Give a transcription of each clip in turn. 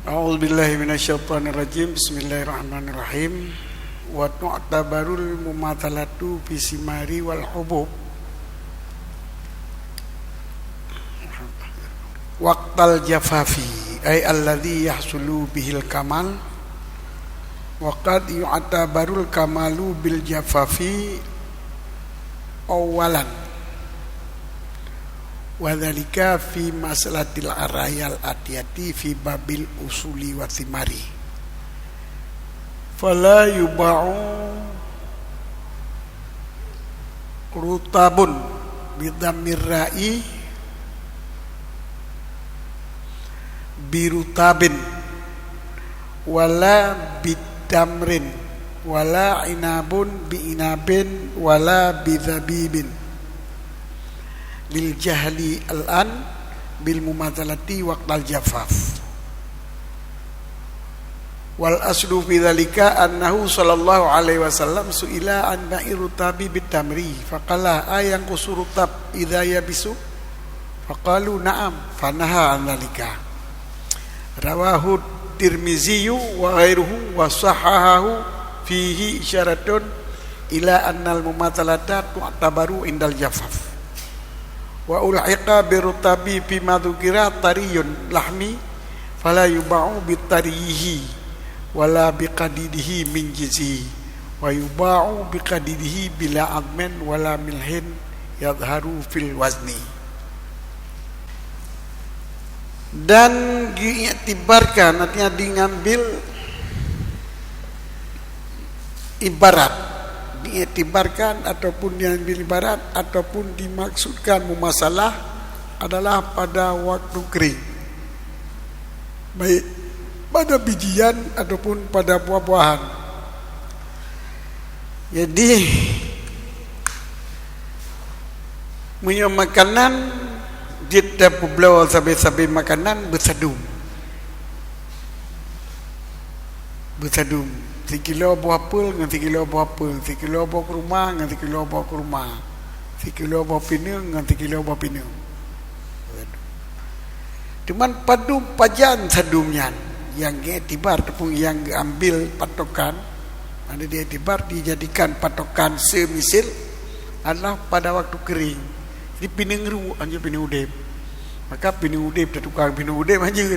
A'udzubillahi minasyaitonirrajim. Bismillahirrahmanirrahim. Wa tu'tabarul mumatsalatu bisimari wal hubub waqtal jafafi ay alladhi yahsulu bihil kamal wa qad yu'tabarul kamalu bil jafafi awalan wa dzalika fi maslahatil arayal atiyati fi babil usuli wa thimari fala yuba'u rutabun bidhammir ra'i birutabin wala bidamrin wala inabun biinabin wala bidhabibin lil jahli al-an bil mumatsalati waqtal jafaf wal aslu fi dzalika annahu sallallahu alaihi wasallam suila an ba'irutabi bitamri faqala ayang kusurutab idza yabisu faqalu na'am fanaha an dzalika rawahu Tirmizi wa ghairuhu wa sahahahu fihi isyaratun ila annal mumatsalata tu'tabaru indal jafaf wa ulhiqa birutabi bima dzukira tariyun lahmi fala yuba'u bitarihi wala biqadidihi min jizi wa yuba'u biqadidihi bila admin wala milhin yadharu fil wazni. Dan diiktibarkan, artinya diambil ibarat, diiktibarkan ataupun diambil ibarat ataupun dimaksudkan mumasalah adalah pada waktu kering, baik pada bijian ataupun pada buah-buahan. Jadi punya makanan dia pulau sabi-sabi makanan bersadum 3 kilo buah apel dengan 3 kilo buah apel, 3 kilo buah kurma dengan 3 kilo buah kurma, 3 kilo buah pinang dengan 3 kilo buah pinang. Cuman padu pajan sadumnya yang diiktibar ataupun yang ambil patokan, ada diiktibar dijadikan patokan semisil adalah pada waktu kering. Jadi pinang ru anjir pinang udip. Maka pinang udip tukang pinang udip anjir.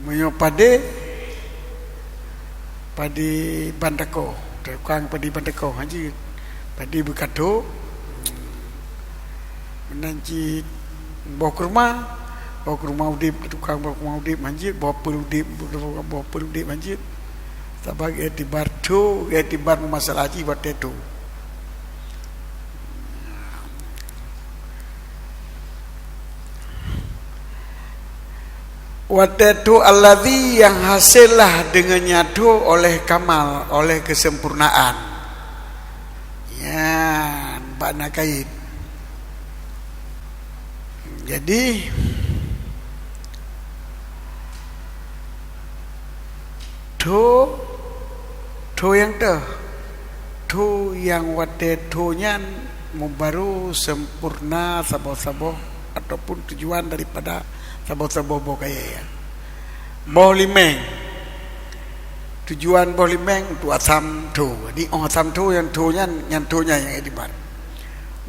Menyo pade bandako, tukang padi bandako anjir. Padi berkado menanci bawa kurma udip tukang bawa kurma udip anjir, bawa pel udip anjir. Sebagai etibar tu, etibar masalah haji buat itu. Wadatu alladhi yang hasillah dengannya tu oleh kamal, oleh kesempurnaan. Ya, makna kait. Jadi tu yang tu yang wadatunya membaru sempurna sabo-sabo ataupun tujuan daripada sabo-sabo kaya ya. Boh limeng. Tujuan boh limeng untuk asam tu. Di asam tu yang tunya yang edibar.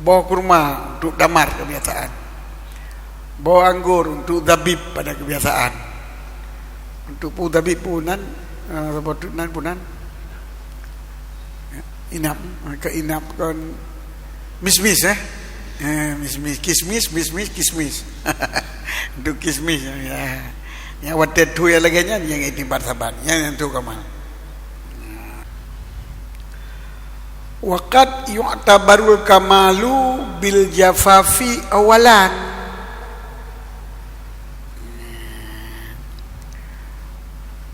Boh kurma untuk damar kebiasaan. Boh anggur untuk zabib pada kebiasaan. Untuk pu zabib punan sebutan punan. Inap ke inap kon mismis mismis kismis untuk kismis ya yang wadah tu yang lagi yang itibar saban yang tu kamal waqad yu'tabarul kamalu bil jafafi awalan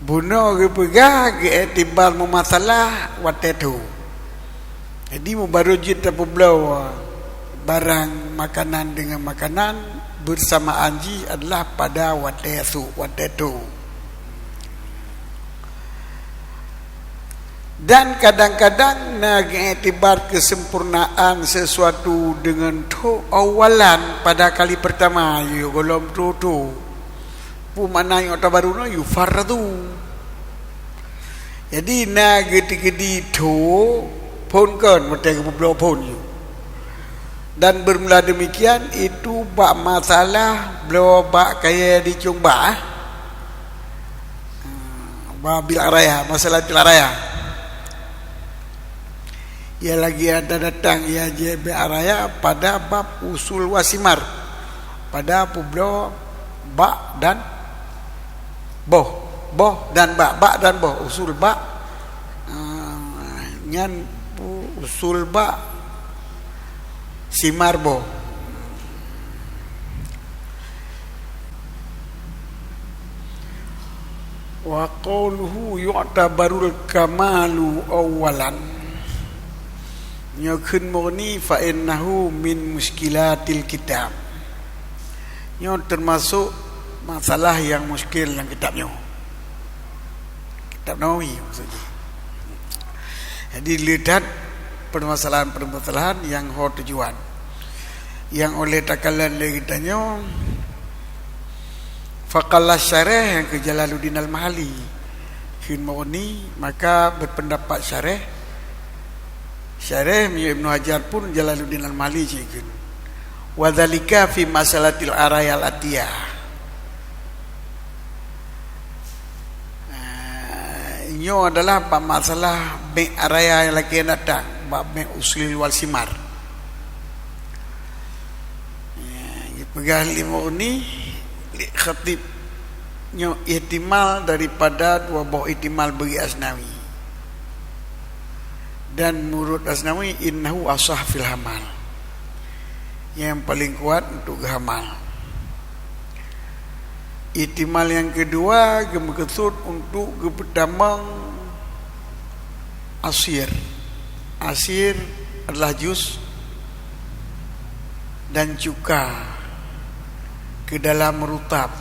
buno gepega itibar mumasalah wadah tu. Jadi mubarujit apabila barang makanan dengan makanan bersamaan ji adalah pada watetu. Dan kadang-kadang nak iktibar kesempurnaan sesuatu dengan tu awalan pada kali pertama you golom tu pu mana yang tabaruno you fardu. Jadi nak gedi tu pun kan mesti ke pun you. Dan bermula demikian itu bak masalah beliau bak kaya dicumba bil araya, masalah bil araya. Ya lagi ada datang ya JB araya pada bab usul wasimar, pada publo ba dan boh dan ba dan boh, usul ba nyan usul ba simar boh. Wa qawluhu yu'tabarul kamalu awalan, nyokun murni fa innahu min muskilatil kitab, nyo termasuk masalah yang muskil dalam kitabnya, kitab Nawawi maksudnya. Jadi lihat permasalahan-permasalahan yang ho tujuan yang oleh takalan kitanya faqalla syarah yang ke Jalaluddin Al-Mahali kin murni, maka berpendapat syarah Ibnu Hajar pun Jalaluddin Al-Mahali cikun. Wa dzalika fi masalatil arayal atiyah. Ini adalah bab masalah be araya yang lagi datang, bab be usul wal simar. Pegang lima ini khatib nyo ihtimal daripada dua buah ihtimal bagi Asnawi. Dan menurut Asnawi innahu asah fil hamal, yang paling kuat untuk hamal. Ihtimal yang kedua gemeketut untuk kepertamang asir adalah jus dan cuka ke dalam rutab,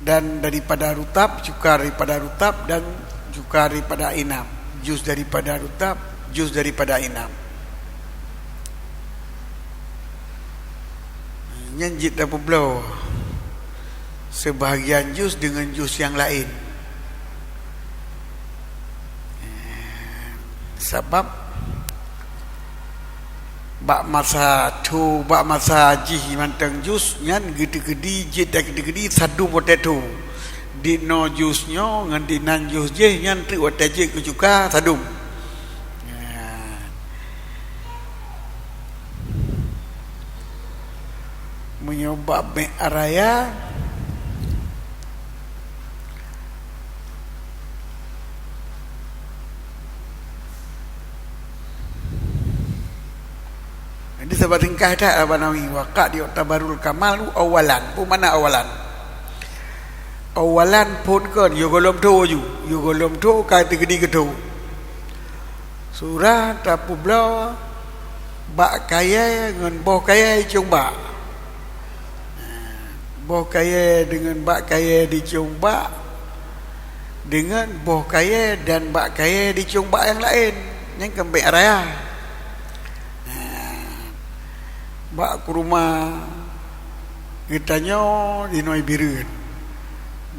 dan daripada rutab cuka daripada rutab dan cuka daripada inam, jus daripada rutab, jus daripada inam. Nyanjit apa belau sebahagian jus dengan jus yang lain, sebab bak masa tu bak masa jih mantang jus nyan gede-gede jit dak gede-gede sadu potato di no jusnya ngan di nan jus je nyan tri wataje ke juga sadum. Menyoba me araya ini sebab ringkas dah Abanawi waqad yu'tabarul kamalu awalan. Pun mana awalan? Awalan pun kan yo golom tu kategori kedua. Surah tapu bla bak kaya dengan boh kaya coba. Boh kaya dengan bak kaya dicumba dengan boh kaya dan bak kaya dicumba yang lain yang kembali raya. Bak ke rumah kitanya di Noi Birun,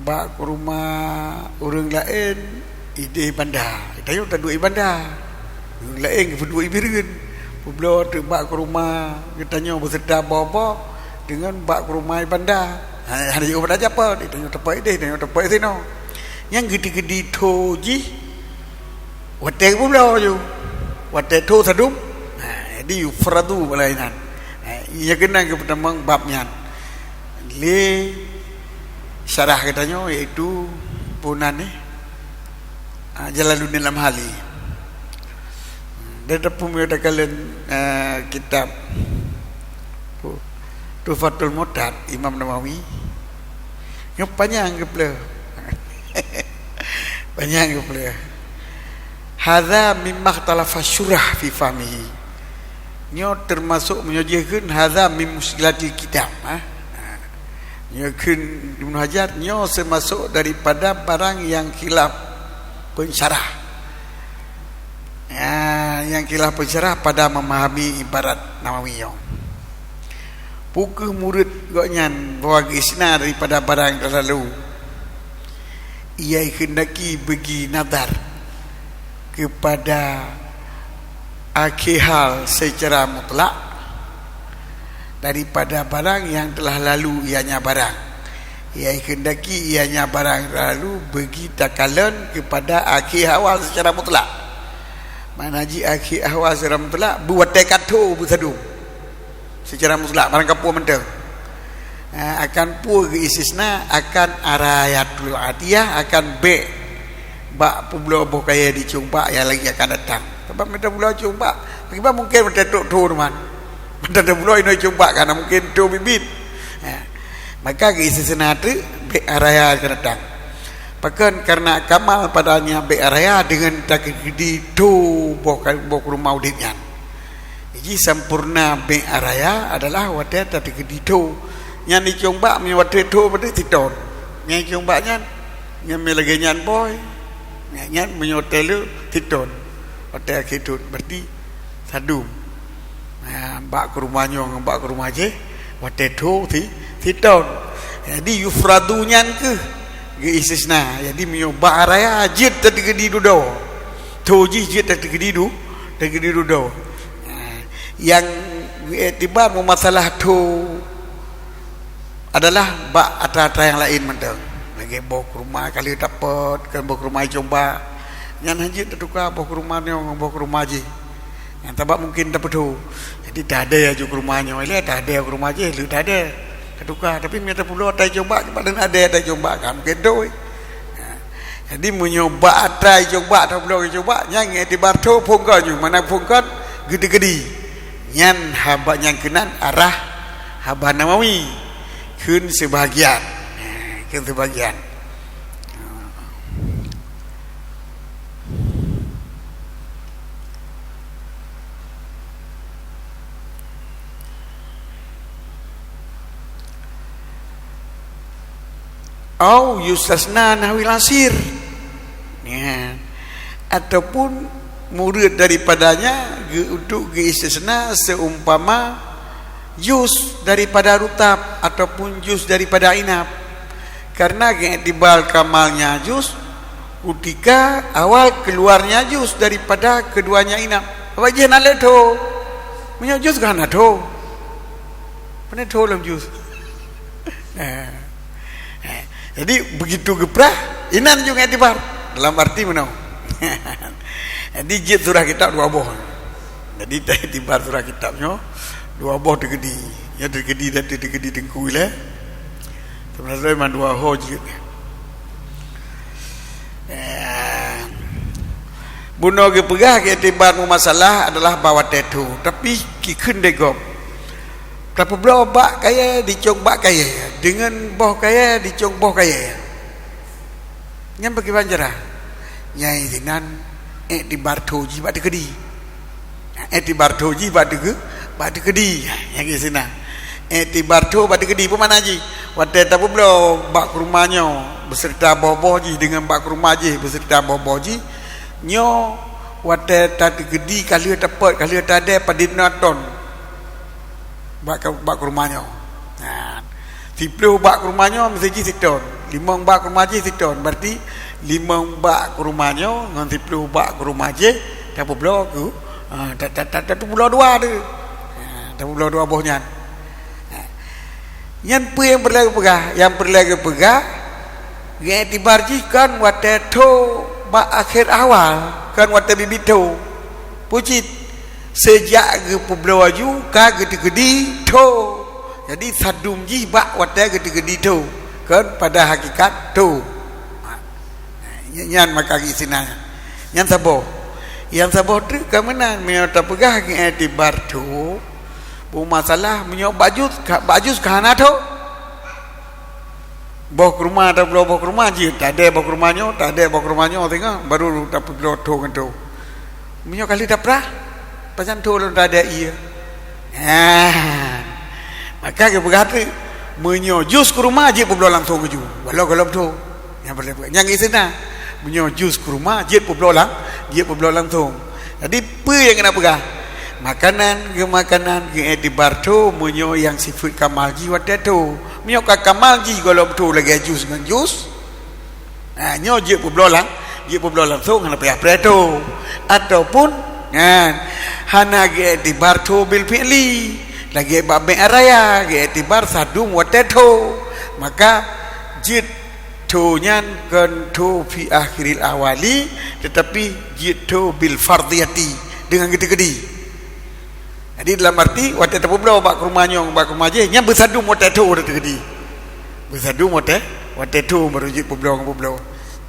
bak ke rumah orang lain ide bandar, kitanya tak dua bandar, orang lain ke dua Birun. Pula bak ke rumah kitanya berserta bawa dengan bak ke rumah bandar. Ada juga pada apa? Dia tanya tepat dia, tanya tepat sini. Yang gede-gede tu ji, watek pun dah je, watek tu sadum. Jadi fardu belainan. Ia kena ke pertama babnya. Le syarah katanya iaitu punan ni Jalaluddin Al-Mahali. Dia pun mengatakan kitab Tuhfatul Mu'tad Imam Nawawi yang panjang ke pula. Panjang ke pula. Hadza mimma ikhtalafa syurah fi fahmihi. Nyo termasuk menyojehkan hadza mim muskilatil kitab. Nyo kun Ibnu Hajar nyo termasuk daripada barang yang khilaf pensyarah. Yang khilaf pensyarah pada memahami ibarat Nawawiyah. Puka murid goknyan bahawa isna daripada barang terlalu. Ia hendaki bagi nazar kepada akhir hal secara mutlak daripada barang yang telah lalu ianya barang. Ia hendaki ianya barang lalu bagi takalan kepada akhir awal secara mutlak. Manaji akhir awal secara mutlak buat tekatu bersadum secara mutlak barang kapur mentang akan pu ke istisna akan arayatul atiyah akan be bak pula boh kaya dicumpa yang lagi akan datang sebab mereka pula cumpa sebab mungkin mereka tok tu teman mereka pula ini cumpa karena mungkin tu bibit maka ke istisna tu be araya akan datang bahkan karena kamal padanya be araya dengan tak di tu boh rumah udipnya. Jadi sempurna be araya adalah wadah tadi kedito yang dicomba mi wadah tu pada titon yang combanya yang lagi nyan boy nyan menyotelu titon wadah kedut berarti sadum mbak ke rumahnya mbak ke rumah je wadah tu titon jadi yufradu nyan ke istisna jadi mioba araya jid tadi kedidu do tu jid tadi kedidu do yang itibar masalah tu adalah bak ata-ata yang lain mentang lagi bawa ke rumah kali dapat kan bawa ke rumah coba yang haji tertukar bawa ke rumahnya bawa ke rumah je yang tabak mungkin dapat tu jadi tak ada ya ke rumahnya oleh tak ada ke rumah je lu tak ada tertukar tapi minta pula tak coba kepada ada tak coba kan mungkin tu jadi menyoba ata coba tak pula coba yang itibar tu pungkan mana pungkan gede-gede nyan haba yang kenan arah haba Nawawi kun sebahagian au yustasna nahwil asir ataupun murid daripadanya untuk istisna seumpama jus daripada rutab ataupun jus daripada inap karena i'tibal kamalnya jus ketika awal keluarnya jus daripada keduanya inap wajah nale tu punya jus kan tu mana tu dalam jus jadi begitu geprah inan juga i'tibar dalam arti mana jadi jid surah kitab dua boh. Jadi tiba surah kitabnya dua boh tergedi. Ya tergedi dan tergedi dengku lah. Sebenarnya memang dua boh jid. Buno ke pegah ke tiba masalah adalah bawa tetu. Tapi kikun degop. Tapi belah bak kaya dicong bak kaya dengan boh kaya dicong boh kaya. Yang bagi banjarah. Nyai sinan i'tibar toji bak dekedi i'tibar toji bak dekedi yang di sana i'tibar to bak dekedi apa mana ji wate tak belum bak ke rumahnya beserta bobo ji dengan bak ke rumah ji beserta bobo ji nyo wate tak dekedi kali tepat kali tak ada padinaton bak ke rumahnya Tiplu bak ke rumahnya mesti ji siton. Limang bak ke rumah je siton. Berarti limang bak ke rumahnya dengan tiplu bak ke rumah je tak pula ke. Tak pula dua tu. Tak pula dua bohnya. Yang apa yang berlaku pegah? Yang berlaku pegah yang tibar ji kan wate to bak akhir awal kan wate bibito. Pucit sejak ke pebelaju ka gede-gede to. Jadi sadum ji bak wate gede-gede tu kan pada hakikat tu. Nyan maka isina. Nyan sabo. Yang sabo tu kemana menyata pegah ke etibar tu. Bu masalah menyok baju kahana tu. Bawa ke rumah atau belum bawa ke rumah je. Tak ada bawa ke rumahnya, tak ada bawa ke rumahnya tengok baru dapat tu kan tu. Menyok kali tak pernah. Pasal tu tak ada ia. Maka dia berkata menyojus ke rumah je pun belum langsung keju. Walau tu yang boleh. Yang di sana Menyo jus kurma jit pun belolang, jit pun belolang tu. Jadi apa yang kena pegah? Makanan ke etibar tu menyo yang sifat kamal ji wadah tu. Menyo ka kamal ji kalau betul lagi jus dengan jus. Nyo jit pun belolang tu ngana payah tu. Ataupun kan hana ge etibar tu bil fi'li. Lagi babe araya ge etibar sadum wadah tu. Maka jit tu nyan kan tu fi akhiril awali, tetapi jit tu bil fardiyati dengan gede-gede. Jadi dalam arti waktu tu pula bak rumahnya bak rumah je nya bersadu waktu tu gede-gede. Bersadu waktu tu baru jit publo.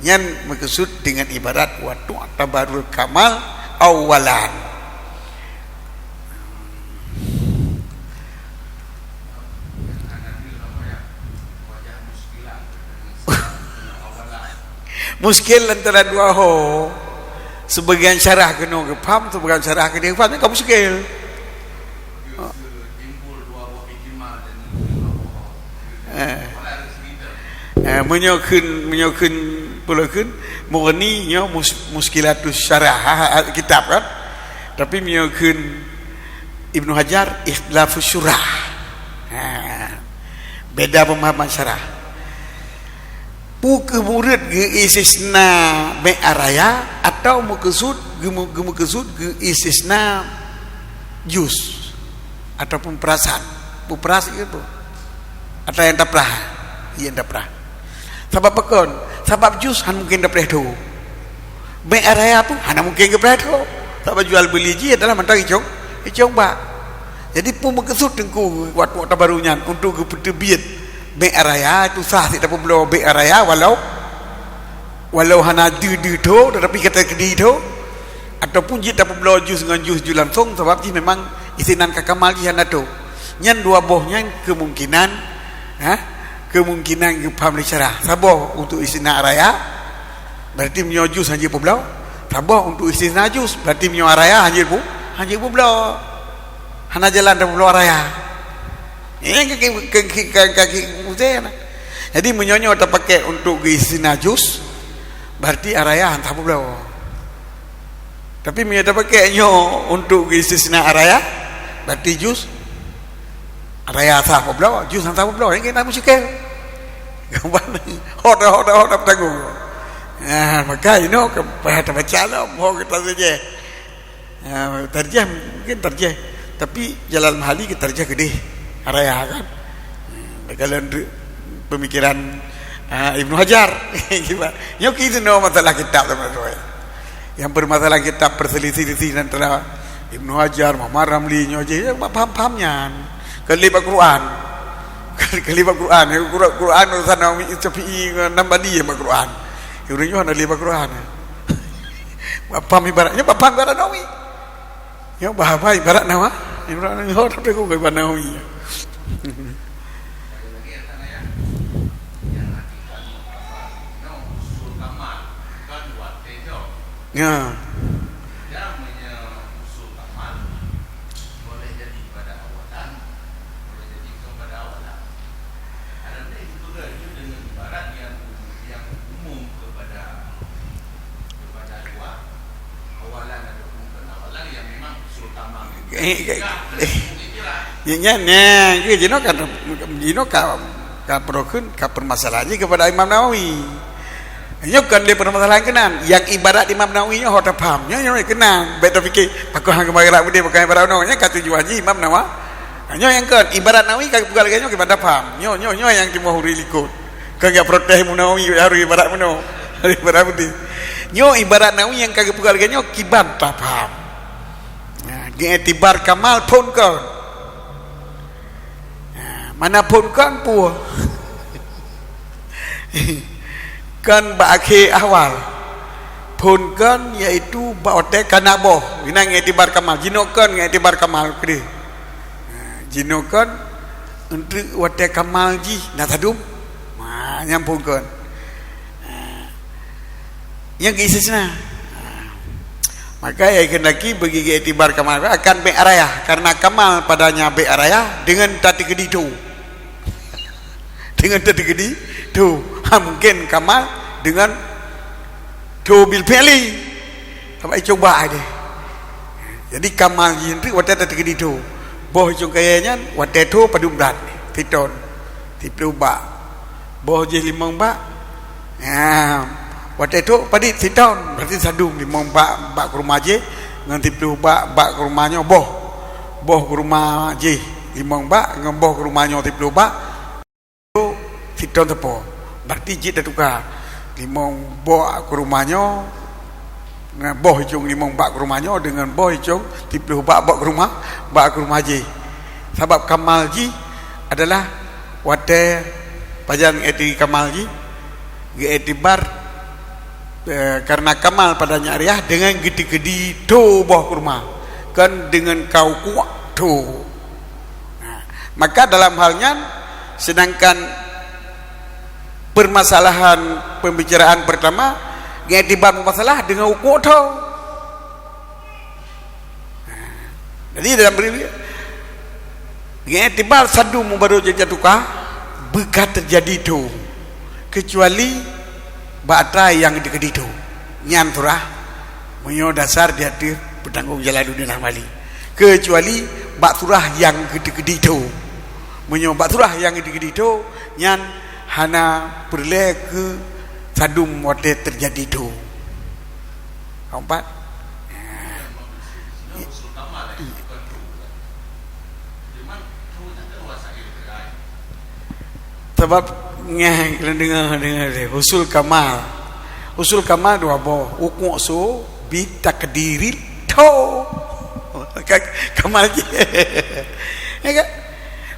Nyan maksud dengan ibarat waktu tabarul kamal awalan. Muskil antara dua ho. Sebagian syarah kena ke faham, sebagian syarah kena ke faham, kamu muskil. Menyokun pulakan murni nya muskilatus syarah kitab kan. Tapi menyokun Ibnu Hajar ikhlafus syurah. Beda pemahaman syarah. Muka murid ge istisna be araya atau mukasud ge istisna jus ataupun perasaan itu atau yang daprah sebab pekon sebab jus han mungkin daprah tu be araya pun han mungkin daprah tu sebab jual beli ji adalah mentang icong ba jadi pun mukasud tengku waktu barunya untuk keterbit be araya itu sah tidak perlu be araya walau hana du tu tetapi kata kedi tu ataupun jita perlu jus dengan jus langsung sebab ji memang isinan kakamal ji hana tu nyan dua bohnya kemungkinan ke paham syarah saboh untuk isinan araya berarti menyo jus hanya perlu saboh untuk isinan jus berarti menyo araya hanya perlu hana jalan tak perlu araya kaki musim. Jadi menyonyo tak pakai untuk isi najus, berarti araya hantar pula. Tapi menyo tak pakai nyo untuk isi sina araya, berarti jus araya hantar pula, jus hantar pula. Ini kita musikal. Gambar ni, hoda bertanggung. Maka ini kepala baca lah, mau kita saja. Terjah mungkin terjah, tapi Jalal Mahali kita terjah gede. Araya kan kalau pemikiran Ibnu Hajar gimana nyoki itu no masalah kitab teman-teman yang bermasalah kitab perselisih antara Ibnu Hajar Muhammad Ramli nyoje paham-pahamnya kelibat Quran Quran urusan Nawawi Syafi'i nambah dia Quran urunyo ada libat Quran paham ibaratnya paham ibarat Nawawi yo bahasa ibarat Nawawi ibarat tapi kok ibarat Nawawi ya. Usul kamal boleh jadi pada awalan, boleh jadi kepada awalan. Ada itu dengan ibarat yang umum kepada dua awalan ataupun penawalan yang memang usul kamal. Nya jino ka perokun ka permasalahan kepada Imam Nawawi. Kan dia permasalahan kenan yang ibarat Imam Nawawi nya hota paham nya kenan beto fikir pakai hang kemarin dia pakai ibarat Nawawi nya ka tujuan ji Imam Nawawi nya yang kan ibarat Nawawi ka bukan lagi nya kepada paham nya yang timah huri likut ka ga protes Nawawi harus ibarat meno ibarat budi nya ibarat Nawawi yang ka bukan lagi nya kiban tak paham dia etibar kamal pun kan manapun kan puah kan ba'akhir awal pun kan iaitu ba'otek kanaboh inang etibar kamal jinokan etibar kamal kede jinokan untuk wate kamal ji natadum nyampung kan yang kisahnya maka yang kendaki bagi etibar kamal akan be araya karena kamal padanya be araya dengan tati gedi tu mungkin kamal dengan tu bil peli sampai coba dia. Jadi kamal jin tu wadah tak kedi tu boh cung kayanya wadah tu padum berat titon tipu ba boh je limang ba wadah tu padi titon berarti sadum limang ba ke rumah je ngan tipu ba ke rumahnya boh ke rumah je limang ba ngan boh ke rumahnya tipu ba tu titon tepo berarti je dah tukar limang boh ke rumahnya dengan boh hijung limang bak ke rumahnya dengan boh hijung tipu bak ke rumah je. Sebab kamal ji adalah wate pajan eti kamal ji etibar karena kamal padanya ariah dengan gedi-gedi tu boh ke rumah kan dengan kau kuat tu. Maka dalam halnya sedangkan permasalahan pembicaraan pertama ngetibar masalah dengan ukur tu. Jadi dalam beri ngetibar sadu baru jatuhkah bekat terjadi tu kecuali batra yang dekat itu nyan turah menyo dasar dia tu bertanggung Jalaluddin Al-Mali kecuali bak surah yang gede-gede itu menyo bak surah yang gede-gede itu nyan hana perle ke sadum wate terjadi itu. Keempat sebab kalian dengar usul kamal dua boh ukuk so bitakdiri to kamal je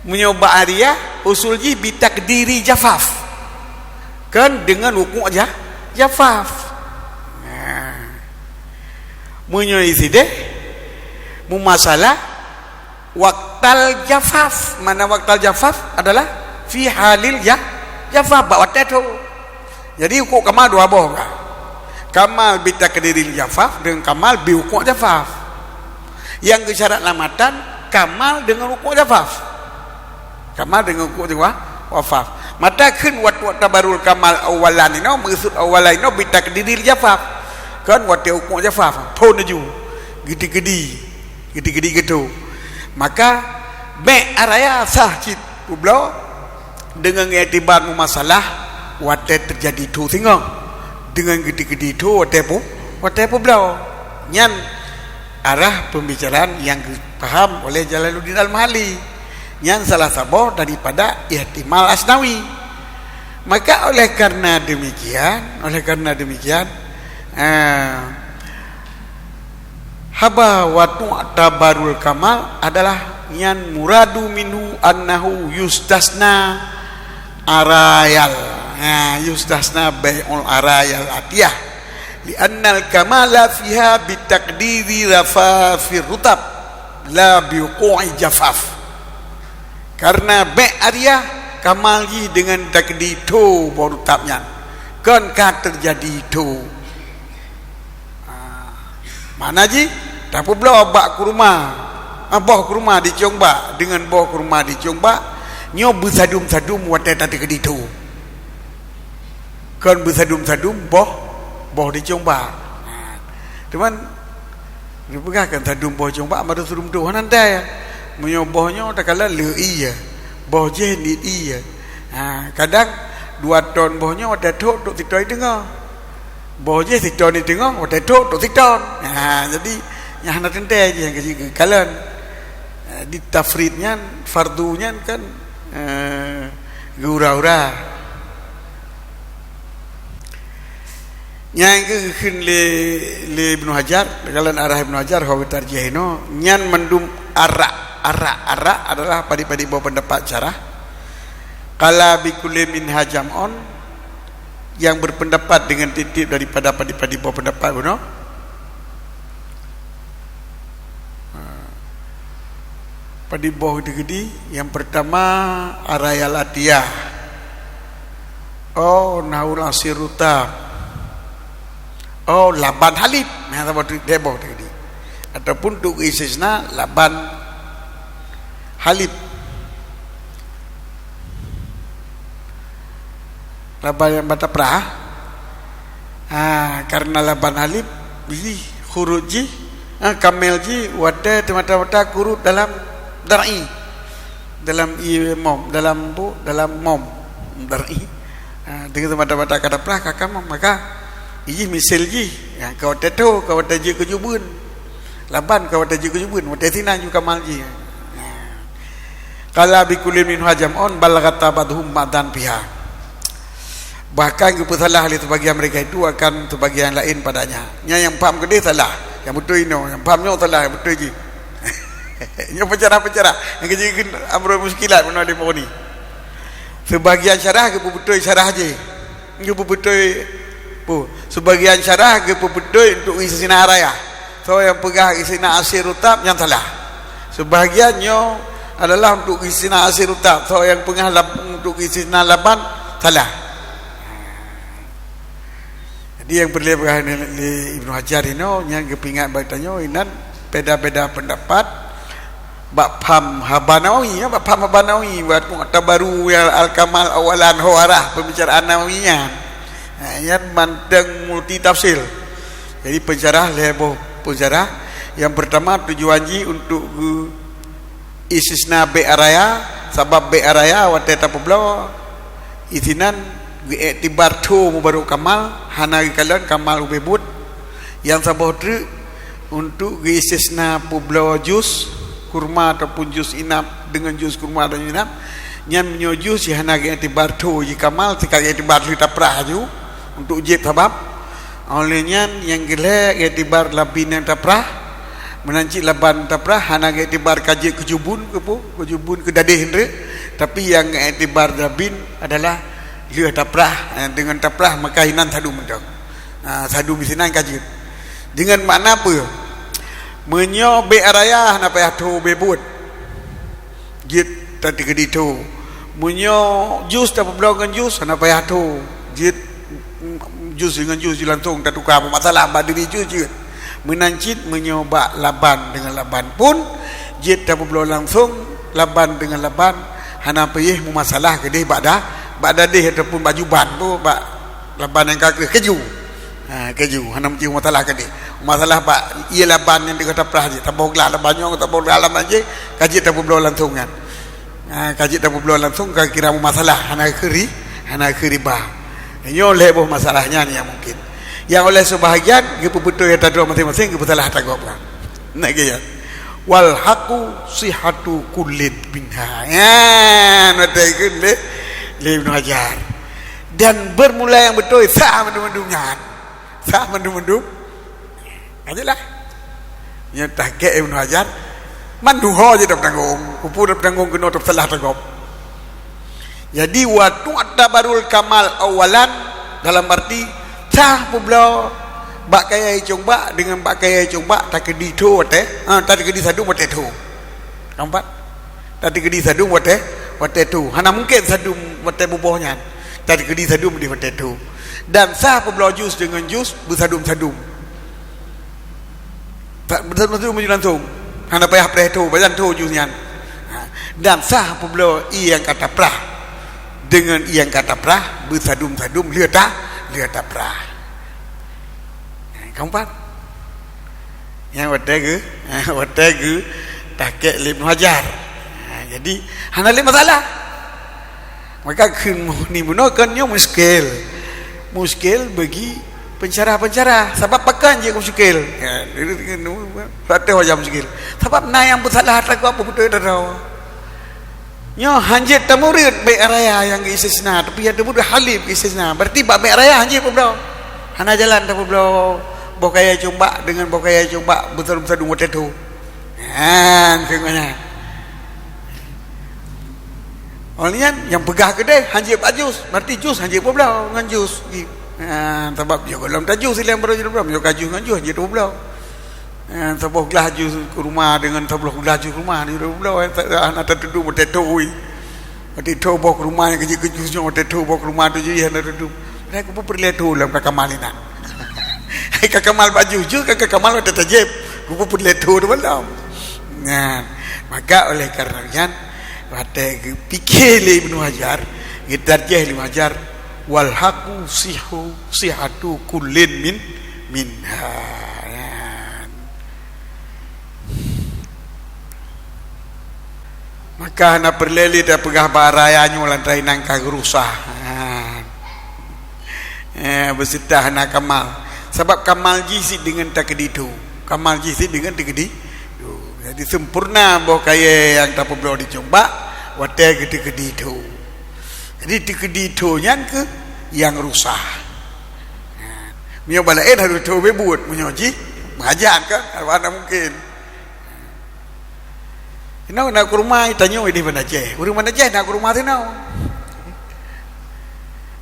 menyoba Arya usul ji bitakdiri jafaf kan dengan ukuk aja jafaf menyo isi deh masalah waktal jafaf. Mana waktal jafaf adalah fi halil jafaf waktu itu. Jadi ukuk kamal dua boh kamal bitakdiril jafaf dengan kamal bi ukuk jafaf. Yang kesyarat lamatan kamal dengan ukuk jafaf, kamal dengan ukuk jafaf. Mata kun wat tabarul kamal awalan ini maksud awalan ini bitakdiril jafaf kan wat ukuk jafaf thon ju gidi-gidi gitu. Maka be araya sah cit publo dengan etibar masalah wate terjadi tu tengok dengan gede-gede tu wate publo nyan arah pembicaraan yang dipaham oleh Jalaluddin Al-Mali nyan salah satu daripada ihtimal asnawi. Maka oleh karena demikian haba watu tabarul kamal adalah yang muradu minhu annahu yustasna arayal yustasna bai'ul arayal atiyah li annal kamala fiha bitakdiri rafafir rutab la biuqu'i jafaf. Karena bai' ariyah kamal ji dengan takdir tu rutabnya kan terjadi tu mana ji tak pula bak ke rumah boh ke rumah di Ciongba dengan boh ke rumah di Ciongba nyo bersadum-sadum wate tadi ke ditu kan bersadum-sadum boh di Ciongba teman dipegahkan sadum boh Ciongba madu sadum tu nanti menyo bohnya tak kala lei ya boh je ni iya kadang 2 ton bohnya wate tok tok titoi dengar boh je siton ni tengok wate tok tok siton jadi yang nak tentai je yang kasi kalian di tafridnya fardunya kan gura-gura yang ke le Ibnu Hajar kalian arah Ibnu Hajar hawa tarjihino nyan mendum ara adalah padi-padi bawa pendapat cara kala bikulli min hajam on yang berpendapat dengan titip daripada padi-padi bawa pendapat kuno padi bawah gede yang pertama arayal atiyah naul asiruta laban halib nah waktu debok gede ataupun tu isisna laban halib laban yang bata prah Karena laban alif ji huruf ji kamel ji wada mata kurut dalam dar'i, dalam mom, dalam mom dar'i. Dengan mata kata prah kakam maka iji misal ji kau teto kau taji kejubun laban kau taji kejubun wada tinan ju kamal ji. Kala bikulin min hajam on balagata badhum madan pihak. Bahkan kepusalah ahli sebagian mereka itu akan sebagian lain padanya. Yang paham gede salah, yang betul ini, yang pahamnya salah, yang betul je. Yang pencerah-pencerah, yang kejikan amrul muskilat mana di bawah ni. Sebagian syarah ke betul syarah je. Ke betul sebagian syarah ke betul untuk isi sinar raya. So yang pegang isi sinar asir utab yang salah. Sebagiannya adalah untuk isi sinar asir utab. So yang pegang untuk isi sinar laban salah. Dia yang berlebihan Ibnu Hajar ini yang kepingat bertanya inan beda-beda pendapat bab paham Habanawi bab paham Habanawi buat tabaru ya al-kamal awalan hawarah pembicaraan nawawinya yang mandang multi tafsir. Jadi pensyarah leboh pensyarah yang pertama tujuan ji untuk istisna be araya sebab be araya wa teta peblo isinan i'tibar tu mubaru kamal hana kalan kamal ubebut yang sabotri untuk istisna publo jus kurma ataupun jus inap dengan jus kurma dan inap nyam nyo jus hana i'tibar tu ji kamal tika i'tibar kita praju untuk jib sabab olehnya yang gele i'tibar labin yang taprah menanci laban taprah hana i'tibar kaji kejubun kejubun kedadeh hendre tapi yang i'tibar labin adalah dia taprah dengan taprah maka hinan sadu mendang sadu misinan kajit dengan makna apa menyo be araya na payah tu bebut jit tadi kedi tu menyo jus ta peblogan jus na payah tu jit jus dengan jus dilantung tak tukar apa masalah badiri jus jit menancit menyoba laban dengan laban pun jit ta peblo langsung laban dengan laban hana payah mu masalah kedeh bak deh ataupun baju ban tu bak laban yang kaki keju keju hana mesti masalah ke dia masalah bak ia laban yang dikata prah je tak boleh labannya tak boleh alam aja kaji tak boleh langsung kan kaji tak boleh langsung kira masalah hana keri bah ini oleh boh masalahnya ni yang mungkin yang oleh sebahagian ke betul yang tadi masing-masing ke salah tak apa nak gaya wal haqu sihatu kullin binha nadaikun le Ibnu Hajar dan bermula yang betul sah mendung-mendungan sah mendung-mendung ajalah yang tak ke Ibnu Hajar manduho je dak tanggung kupu dak tanggung kena tak salah tegop jadi waktu tabarul kamal awalan dalam arti sah publo bak kaya coba dengan bak kaya coba tak kedi tu tak kedi sadu wate tu nampak tak kedi sadu wate tu hana mungkin sadu wate bubohnya tadi kedi sadum di wate tu dan sah peblo jus dengan jus bersadum-sadum tak bersadum langsung hana payah preh tu badan tu jusnya dan sah peblo i yang kata prah dengan i yang kata prah bersadum-sadum lihat tak prah keempat yang wate ke tak ke Ibnu Hajar jadi hana le masalah maka ni gunakannya muskil bagi pencerah sebab pakan je muskil fatih wajah muskil sebab na yang bersalah tak apa betul dah nyo hanjit tamurid be araya yang istisna tapi ada budak halif istisna berarti bab be araya hanjit peblo hana jalan tak peblo bokaya coba dengan bokaya coba betul-betul dua tu kengana olehnya yang pegah kedai hanjib ajus berarti jus hanjib pula dengan jus sebab dia kalau tak jus yang baru jadi belum dia kaju dengan jus hanjib pula sebab gelas jus ke rumah dengan sebab gelas jus ke rumah dia pula anak tertuduh potato potato bawa ke rumah yang kejusnya potato bawa ke rumah tu je anak tertuduh mereka pun perlu tu dalam kakamal ini kakamal baju jus kakamal ada tajib aku pun perlu tu belum maka oleh karenanya pada fikir Ibnu Hajar, tarjih Ibnu Hajar wal haqu sihatu kullin minha. Maka na perleli dah pegah barayanya lantai nang kagurusah. Bersitah nak kamal. Sebab kamal jisi dengan tak keditu. Kamal jisi dengan tak keditu. Jadi sempurna boh kaya yang tak perlu dicoba. Watai keditu. Jadi keditu yang ke yang rusak. Mio balain harus coba buat menyoji mengajar kan? Mana mungkin. Nak ke rumah tanya di mana je. Urang mana je nak ke rumah tu nak.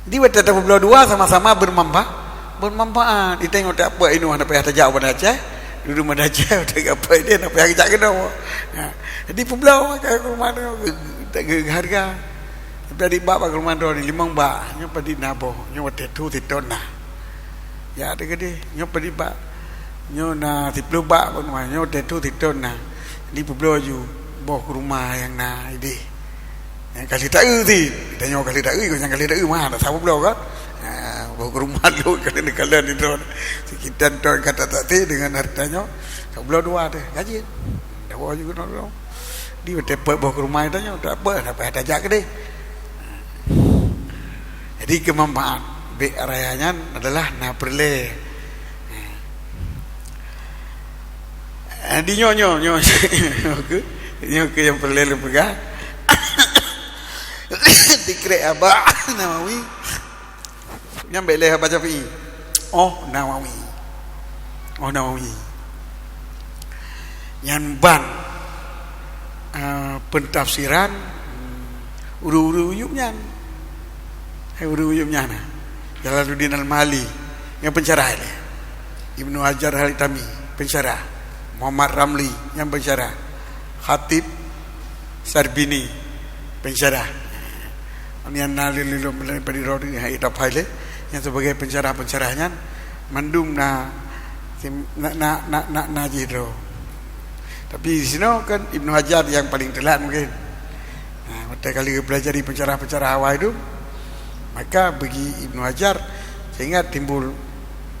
Di wata tak belah dua sama-sama bermanfaat. Ditengok tak apa ini nak payah tajak mana je. Duduk mana je tak apa dia nak payah kejak kena. Jadi peblau ke rumah tu tak harga. Tapi di bab ke rumah tu ni 5 bak. Nyo padi nabo. Nyo wata tu titon nah. Ya ada gede. Nyo padi bak. Nyo na 10 bak pun nyo tu titon nah. Di peblau ju boh ke rumah yang na ide yang kali tak erti tanya kali tak erti yang kali tak erti mah tak tahu belum kan boh ke rumah lu kali kalian itu sekitar ton kata tak ti dengan hartanya tak belum dua deh gaji dah bawa juga dong di tepat boh ke rumah tanya tak apa tak payah tajak ke deh jadi kemanfaat be rayanya adalah na perle di nyo ke yang perlu pegang dikre abah Nawawi yang boleh baca fi Nawawi yang ban pentafsiran uru-uyumnya nah Jalaluddin Al-Mali yang pensyarah ini Ibnu Hajar Al-Haytami pensyarah Muhammad Ramli yang pensyarah Khatib Sarbini pensyarah yang nalililu pada rodi haitap haile yang sebagai pensyarah-pensyarahnya mandum na jiro. Tapi di sini kan Ibnu Hajar yang paling telat mungkin. Mata kali pelajari pensyarah-pensyarah awal itu, maka bagi Ibnu Hajar sehingga timbul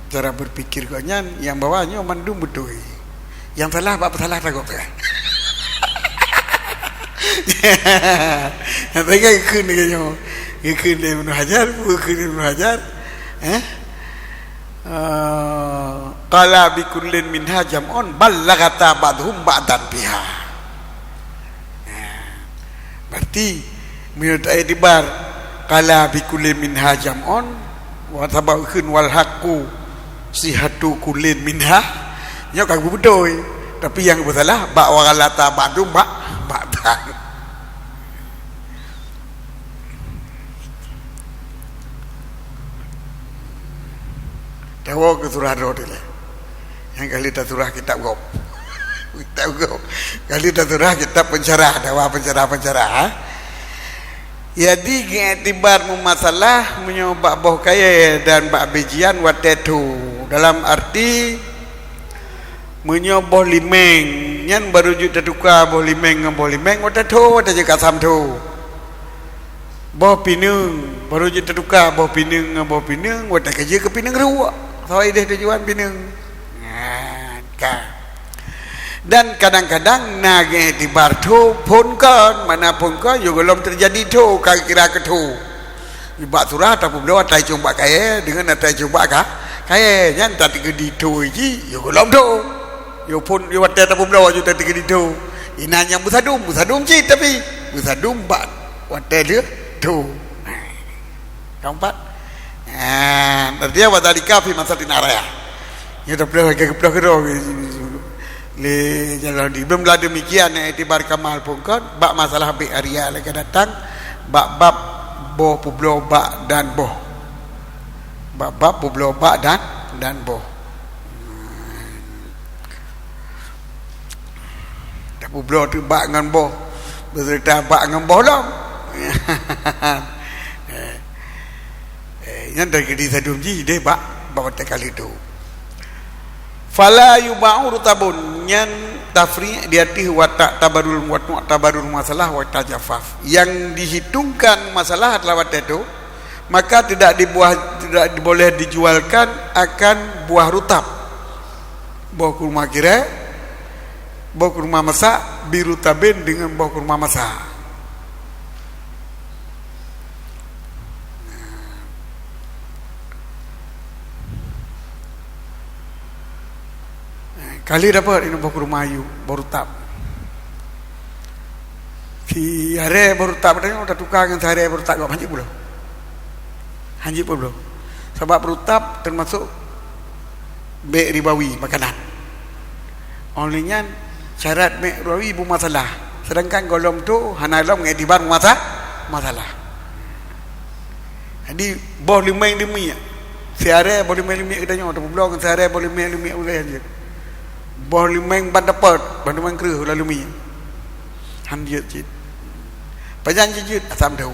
cara berpikir kanya yang bawahnya mandum betul. Yang salah apa salah tak kok. Tapi kan ikut dia Ibnu Hajar, Ibnu Hajar, qala bi kullin minha jam'un ballagata ba'dhum ba'dan biha. Berarti menurut itibar qala bi kullin minha jam'un wa tabakhun wal haqqu sihatu kullin minha. Nya kagak betul. Tapi yang bersalah ba wa galata ba'dhum ba'dan. Dawa ke surah roti lah. Yang kali tak surah kitab gop. Kali tak surah kitab pensyarah, dawa pensyarah. Jadi ngetibar masalah menyoba boh kaya dan bak bijian watetu dalam arti menyoboh limeng nyan baru juta tukar boh limeng watetu wate je kasam tu. Boh pinung baru juta tukar boh pinung wate kerja ke pinung ruak. Sawai deh tujuan pinung. Dan kadang-kadang nage di bartu pun kan manapun kan juga belum terjadi tu kira ketu. Ibak surah tak belum ada coba kaya dengan ada coba kaya yang tak tiga di tu ji juga belum tu. Yo pun yo ada tak belum juga tiga di tu. Inanya musadum ji tapi musadum bak wate dia tu. Keempat. Dia wadali kafi masalah naraya. Ya dah pelak le jalan di belum lah demikian itibar kamal pun kan bab masalah bi area lagi datang bab boh publo bak dan boh bab publo bak dan boh dah publo tu bak dengan boh beserta bak dengan boh dong. Yang dari kedi sadum ji deh bak bawa tekali tu. Fala yuba'u rutabun yang tafri' diarti watak tabarul masalah wa tajafaf. Yang dihitungkan masalah adalah waktu itu maka tidak boleh dijualkan akan buah rutab. Buah kurma kira, buah kurma masak, biru tabin dengan buah kurma masak. Kali dapat ini buah kurma ayu, buah rutab. Si hari buah rutab tadi udah tukar dengan hari buah rutab, hanjit pula. Hanjit pula. Sebab buah rutab termasuk mek ribawi makanan. Olehnya syarat mek ribawi bu masalah. Sedangkan golom tu hanalom ngetibar masalah. Jadi buah limai. Siare buah limai kita nyoto belum siare buah limai boleh hanjit. Buah limeng bandapat, bandemang kereh lalu mi. Hanjit jit. Panjang jit asam tahu.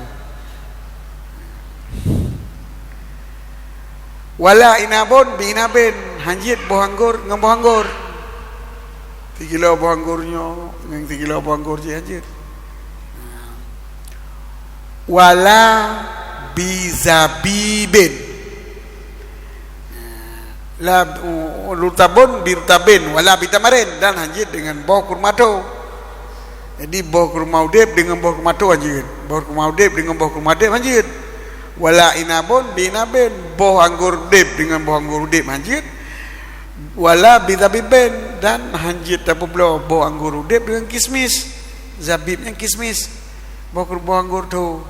Wala inabon bi inabin, hanjit buah anggur ngam buah anggur. 3 kilo buah anggurnya, yang 3 kilo buah anggur je hanjit. Wala bizabibin. La lutabun birtabin wala bitamarin, dan hanjit dengan buah kurma tu. Jadi buah kurma udip dengan buah kurma tu hanjit. Buah kurma udip dengan buah kurma udip hanjit. Wala inabun binabin, buah anggur udip dengan buah anggur udip hanjit. Wala bizabibin, dan hanjit apa pula buah anggur udip dengan kismis. Zabibnya kismis. Buah anggur tu.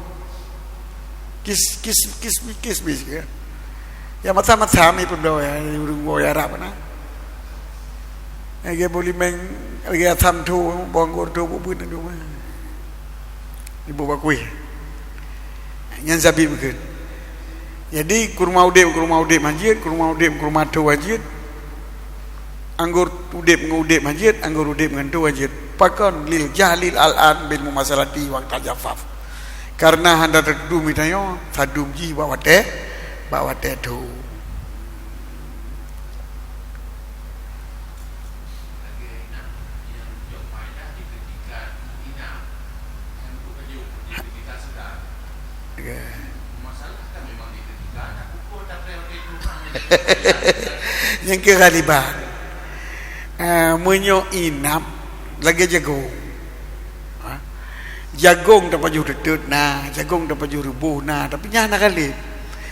Kismis ya. Ya macam-macam itu dah ya, urang boy Arab na. Ege boleh meng ege atam tu bangor tu bubun tu mah. Ibu bakui. Yang zabib mungkin. Jadi kurma udip manjit, kurma udip kurma tu manjit. Anggur udip manjit, anggur udip dengan tu manjit. Pakon lil jahlil al-an bil mumasalati wa tajafaf. Karena hendak terdu mitayo sadum ji bawa teh tu. Yang kegaliban menyo inap lagi jagung dapat juru tetut nah, jagung dapat juru buh nah, tapi nyana kali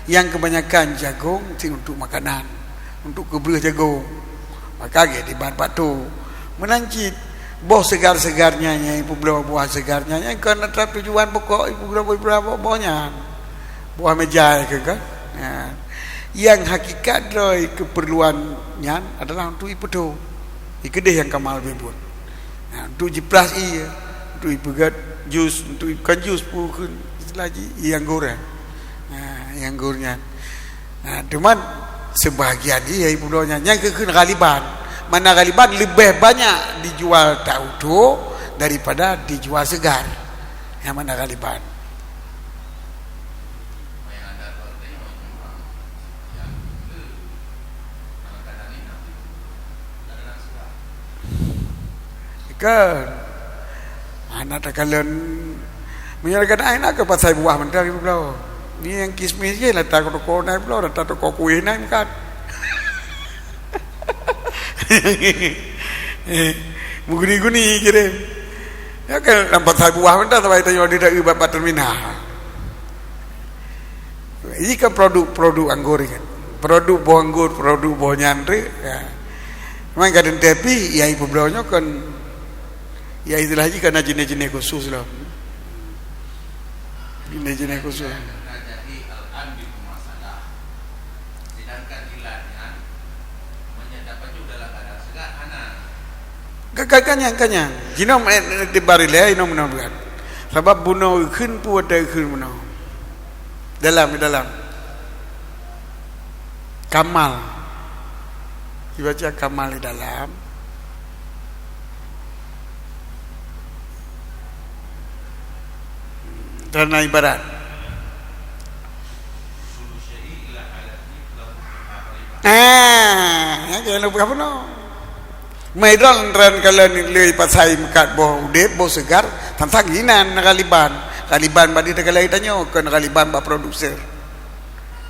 yang kebanyakan jagung itu untuk makanan, untuk kebelah jagung. Maka di bahan batu menancit buah segar-segarnya ibu buah segarnya yang karena tujuan pokok ibu berapa buahnya buah meja ke kan ya. Yang hakikat dari keperluannya adalah untuk ibu tu ikedeh yang kamal bebun nah, untuk jiplas iya untuk ibu gat jus untuk ikan jus pun lagi yang goreng yang gurnya. Nah, cuman sebahagian dia ibu doanya yang kekena galiban. Mana galiban lebih banyak dijual tahu tu daripada dijual segar. Yang mana galiban? Kan anak tak kalian menyalahkan anak ke pasal buah mentah ibu doa. Ni yang kismis je lah tak toko naik pula tak toko kuih naik kan. Muguni-guni kira. Ya kan nampak saya buah mentah sampai tanya dia dak bapak terminal. Ini kan produk anggur kan. Produk buah anggur, produk buah nyandri ya. Memang kadang tapi ya ibu belaunya kan ya itulah je kan jenis-jenis khusus lah. Jenis-jenis khusus. Kanyang jinom di barilai inom berat sebab bunuh khun pu ada khun bunuh dalam kamal dibaca kamal di dalam dan ibarat jangan lupa apa no Maidon ran kalian lei pasai mekat boh udep boh segar tentang ginan kaliban badi tak kalian tanya kan kaliban ba produser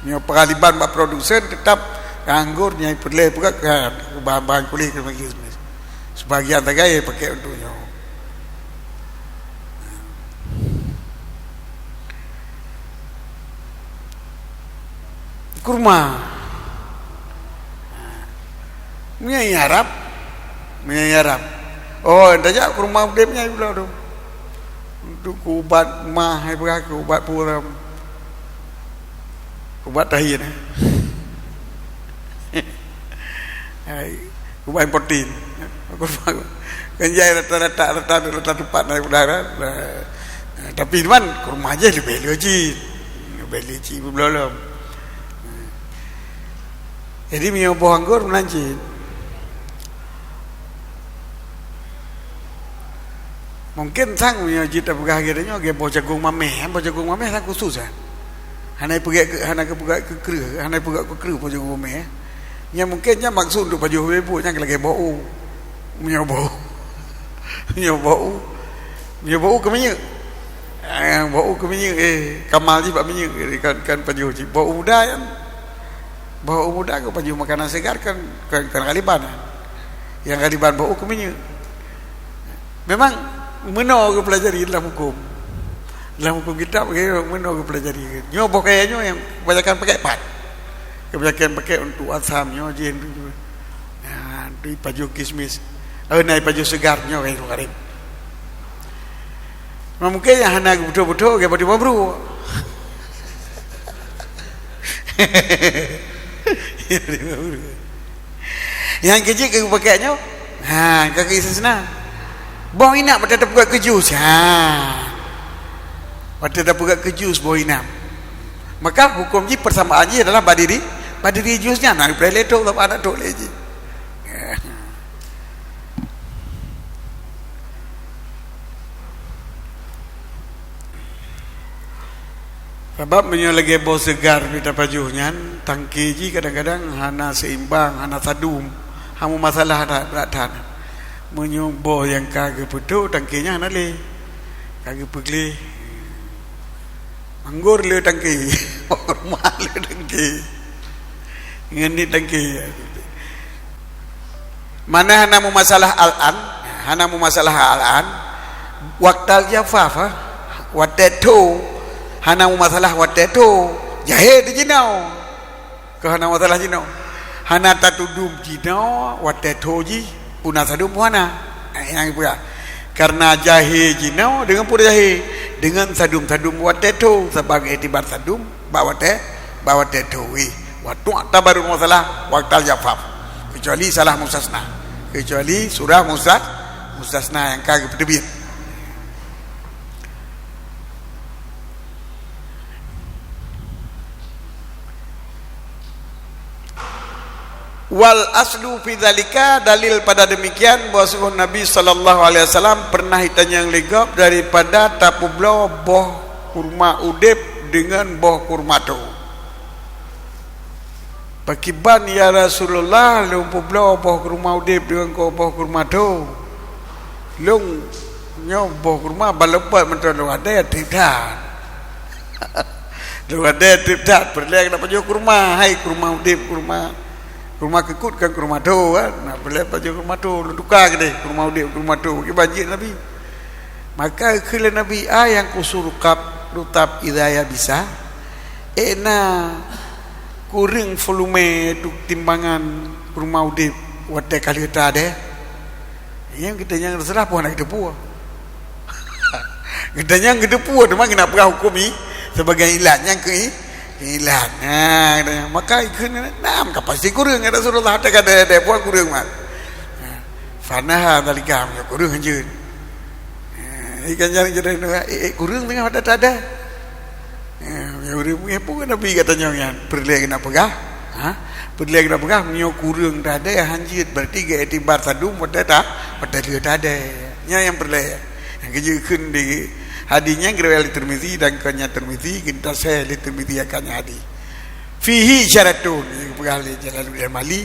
Nyo pengaliban bak produsen tetap anggur nyai perle juga kan bahan-bahan kulit ke bagi sebagian tagai pakai untuk nyo. Kurma nyai Arab oh entajak kurma udem nyai pula tu untuk ubat mah hai beraka ubat puram ubat tahin hai ubat protein kurma kenjai rata tepat naik udara tapi man kurma aja lebih leci belum. Jadi mio buah anggur melanjut. Mungkin sang mio jita buka akhirnya ge buah jagung mameh sang khusus ah. Hanai pergi hana ke buka ke kru, hanai buka ke kru buah jagung mameh. Nya mungkinnya maksud untuk baju ibu nya lagi bau. Mio bau ke minyak. Bau ke minyak kamal ji bak minyak kan baju ji bau muda kan. Bau muda ke baju makanan segar kan kaliban. Yang kaliban bau ke minyak. Memang meno ke pelajari dalam hukum. Dalam hukum kita meno ke pelajari. Nyo pakaiannya yang kebanyakan pakai pat. Kebanyakan pakai untuk asam nyo jin. Nah, di baju kismis. Naik baju segarnya kayak karim. Mungkin yang hana betul-betul kayak baju babru. Yang kecil ke pakainya kaki senang bau inap pada buka ke jus pada buka ke jus bau inap maka hukum ji persamaannya adalah badiri jusnya nak boleh letok tak ada tok leji sebab menyo lagi bau segar kita pajuhnya tangki ji kadang-kadang hana seimbang hana sadum hamu masalah tak menyo bau yang kagak betul tangkinya hana le kagak pegli anggur le tangki rumah le tangki ngeni tangki mana hana mu masalah al-an waktal jafaf wateto hana masalah wateto jahe di jinau ke hana masalah jinau hana tatudum jinau wateto ji puna sadum hana yang pula karena jahe jinau dengan pura jahe dengan sadum wateto sebagai itibar sadum bawa teto waktu tabarun masalah waktal jafaf kecuali salah mustasna kecuali surah mustasna yang kagak terbit. Wal aslu fi dzalika dalil pada demikian bahwa Nabi sallallahu alaihi wasallam pernah ditanya yang legap daripada tapublo boh kurma udep dengan boh kurma tu. Pakiban ya Rasulullah lumpublo boh kurma udep dengan boh kurma tu. Lung nyo boh kurma balepat mentol lu ada ya tidak. Lu ada tidak perlu nak pajo kurma hai kurma udep kurma kekut kan kurma tu kan nak boleh baju kurma tu lu tukar ke deh kurma udip kurma tu ke banjir Nabi maka kala Nabi yang kusurukap rutab idaya bisa kuring volume tu timbangan kurma udip wate kali ta deh yang kita yang terserah pun nak kita puas kita yang kita puas tu mak nak hukumi sebagai ilat yang ke hilang maka ikut nam kapasi kurang ada Rasulullah ada puan kurang mak fanaha dalika kurang anjeun ikan jarang kurang tengah ada tak ada ya urang pun Nabi katanya yang perlu kena pegah perlu kena pegah nyo kurang tak ada hanjit berarti ke itibar sadum pada tak ada yang perlu yang kejeun di hadinya riwayat Tirmizi dan kanya Tirmizi kita saya li Tirmizi akannya hadi fihi syaratun pegali Jalaluddin Mali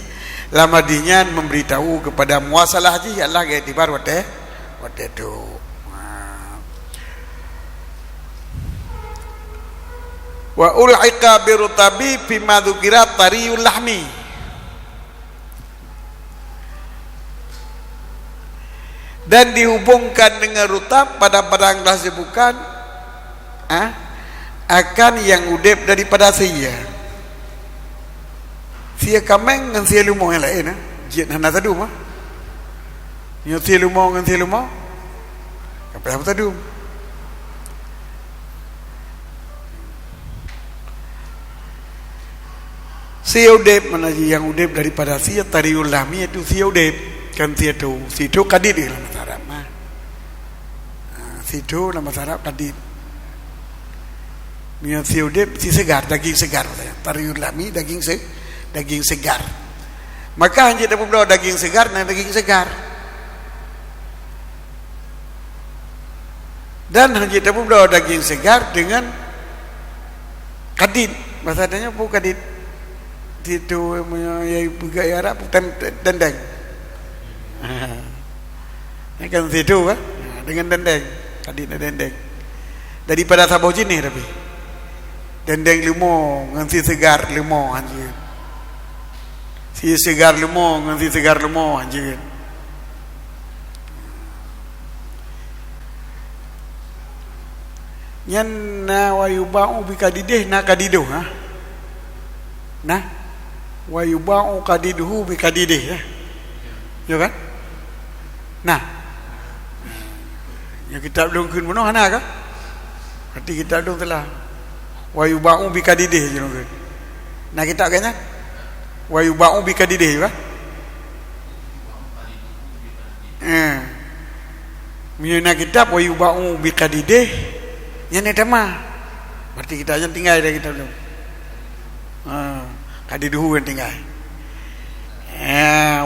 lamadinya memberitahu kepada muasalah haji Allah ke itibar wate tu Wa ul'iqa birutabi bima dzukira tariyul lahmi. Dan dihubungkan dengan rutab pada barang disebutkan akan yang udip daripada sia. Sia kameng dengan sia lumau yang lain jin hana tadu mah. Nya sia lumau dengan sia lumau. Apa tadu? Sia udip mana yang udip daripada sia tariul lahmi itu sia udip kan sia tu kadid dalam bahasa Arab mah. Situ dalam bahasa Arab kadid. Nya sia udip si segar daging segar tariul lahmi daging segar. Maka hanya dapat berdoa daging segar dan daging segar. Dan hanya dapat berdoa daging segar dengan kadid. Bahasanya bu kadid. Itu yang budaya Arab dendeng. Ini kan situ kan dengan dendeng. Kadid dendeng. Daripada sabau jenis tapi. Dendeng limau dengan si segar limau anjir. Si segar limau dengan si segar limau anjir. Yan na wa yuba'u bi kadidih na kadiduh nah wa yuba'u kadiduhu bi kadidih ya kan nah ya kita belum kun mono hana ka berarti kita belum telah wa yuba'u bi kadidih je kan nah kita kayaknya wa yuba'u bi kadidih ba Mina kitab wa yuba'u bi kadidih yang ada mah berarti kita aja tinggal dah kita belum kadiduhu kan tinggal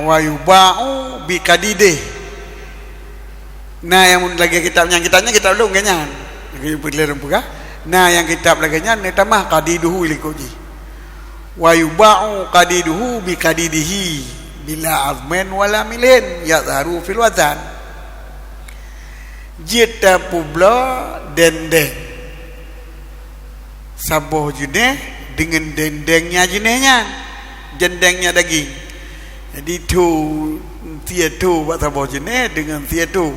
wa yuba'u bi kadidih nah yang lagi kitabnya kita belum kayaknya lagi pilih buka nah yang kitab lagi nya ada mah kadiduhu likoji wa yuba'u kadiduhu bi kadidihi bila azmen wala milin yadharu fil wazan jita publa dendeng saboh jenis dengan dendengnya jenisnya dendengnya daging jadi tu buat saboh jenis dengan tu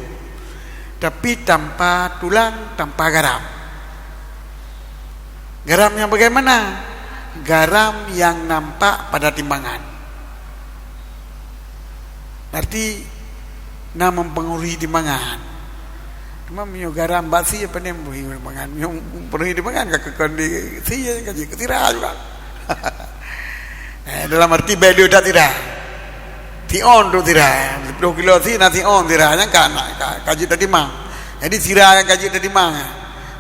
tapi tanpa tulang tanpa garamnya bagaimana garam yang nampak pada timbangan berarti mempengaruhi timbangan Mio garam basi apa ni mangan mio penuhi di mangan ke kondi sia kaji ketira juga dalam arti value dah tidak ti on tu tidak 10 kilo si nasi on tidak yang kan kaji tadi mang jadi sira yang kaji tadi mang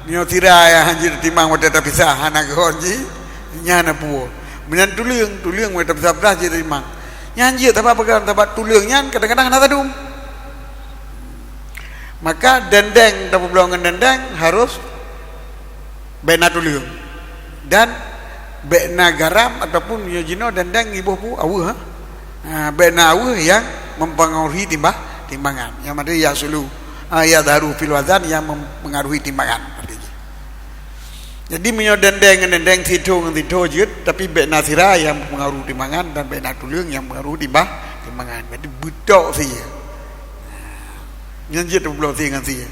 mio sira yang kaji tadi mang pada tapi sah anak konji nyana puo menyan tuliang pada bisa beras jadi mang nyanji tapi apa tempat tuliangnya kadang-kadang nak tadum maka dendeng dapat belongan dendeng harus bena tuliung dan bena garam ataupun yojino dendeng ibu pu awu bena awu yang mempengaruhi timbangan yang ada ya sulu ya daru fil wazan yang mempengaruhi timbangan jadi minyo dendeng situ jut tapi bena sira yang mempengaruhi timbangan dan bena tuliung yang mempengaruhi timbangan jadi butok sih nyanjit belum dengan dia.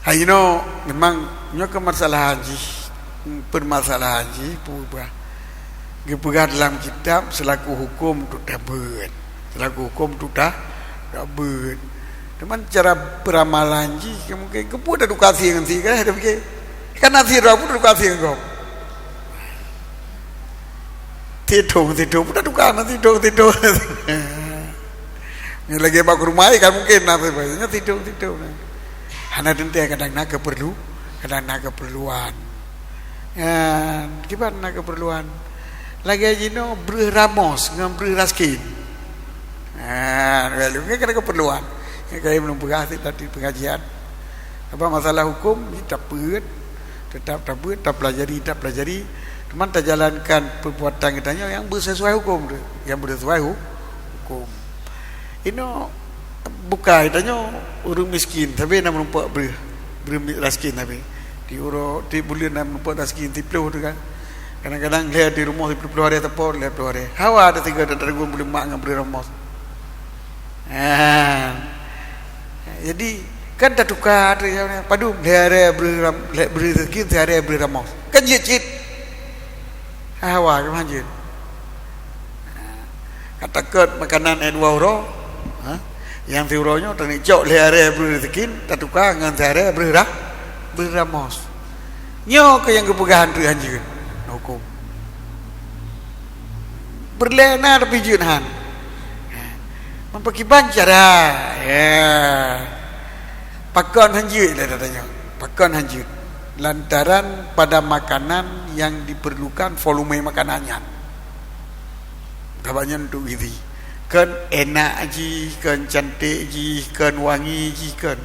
Hayno memang nyoka masalah haji, permasalahan haji pubah. Gepegat dalam kitab selaku hukum tu dapat, selaku hukum tu dapat. Teman cara beramalan haji mungkin kepu dah edukasi dengan si kan ada fikir. Kan nasi rabu edukasi dengan kau. Tidur pun edukasi tidur. Ni lagi bak rumah kan mungkin apa bahasanya tidur hana dente kadang nak keperluan gimana nak keperluan lagi jino berramos dengan berraskin kalau ni kadang keperluan kayak belum berhasil tadi pengajian apa masalah hukum tetap pelajari teman tak jalankan perbuatan kitanya yang bersesuai hukum hukum Ino bukan tanya orang miskin tapi nak menumpuk bermiskin tapi di bulan nampak tak sekian tipluh tu kan. Kadang-kadang lihat di rumah 30 hari atau 40 hari. Hawa ada 3 dari gua boleh mak ngabri ramos. Jadi kan tak tukar padu hari beri rezeki hari beri ramos. Kan jit. Hawa ke manjit. Katakan makanan €2. Yang €2 tadi jauh hari beri rezeki tak tukar dengan hari beri ramos. Nyo ke yang kepegahan tu anjir hukum. Berlena tapi junhan. Mempakiban cara pakon hanjir lah katanya. Pakon hanjir. Lantaran pada makanan yang diperlukan volume makanannya. Dapatnya untuk ini. Kan enak ji, kan cantik ji, kan wangi ji kan.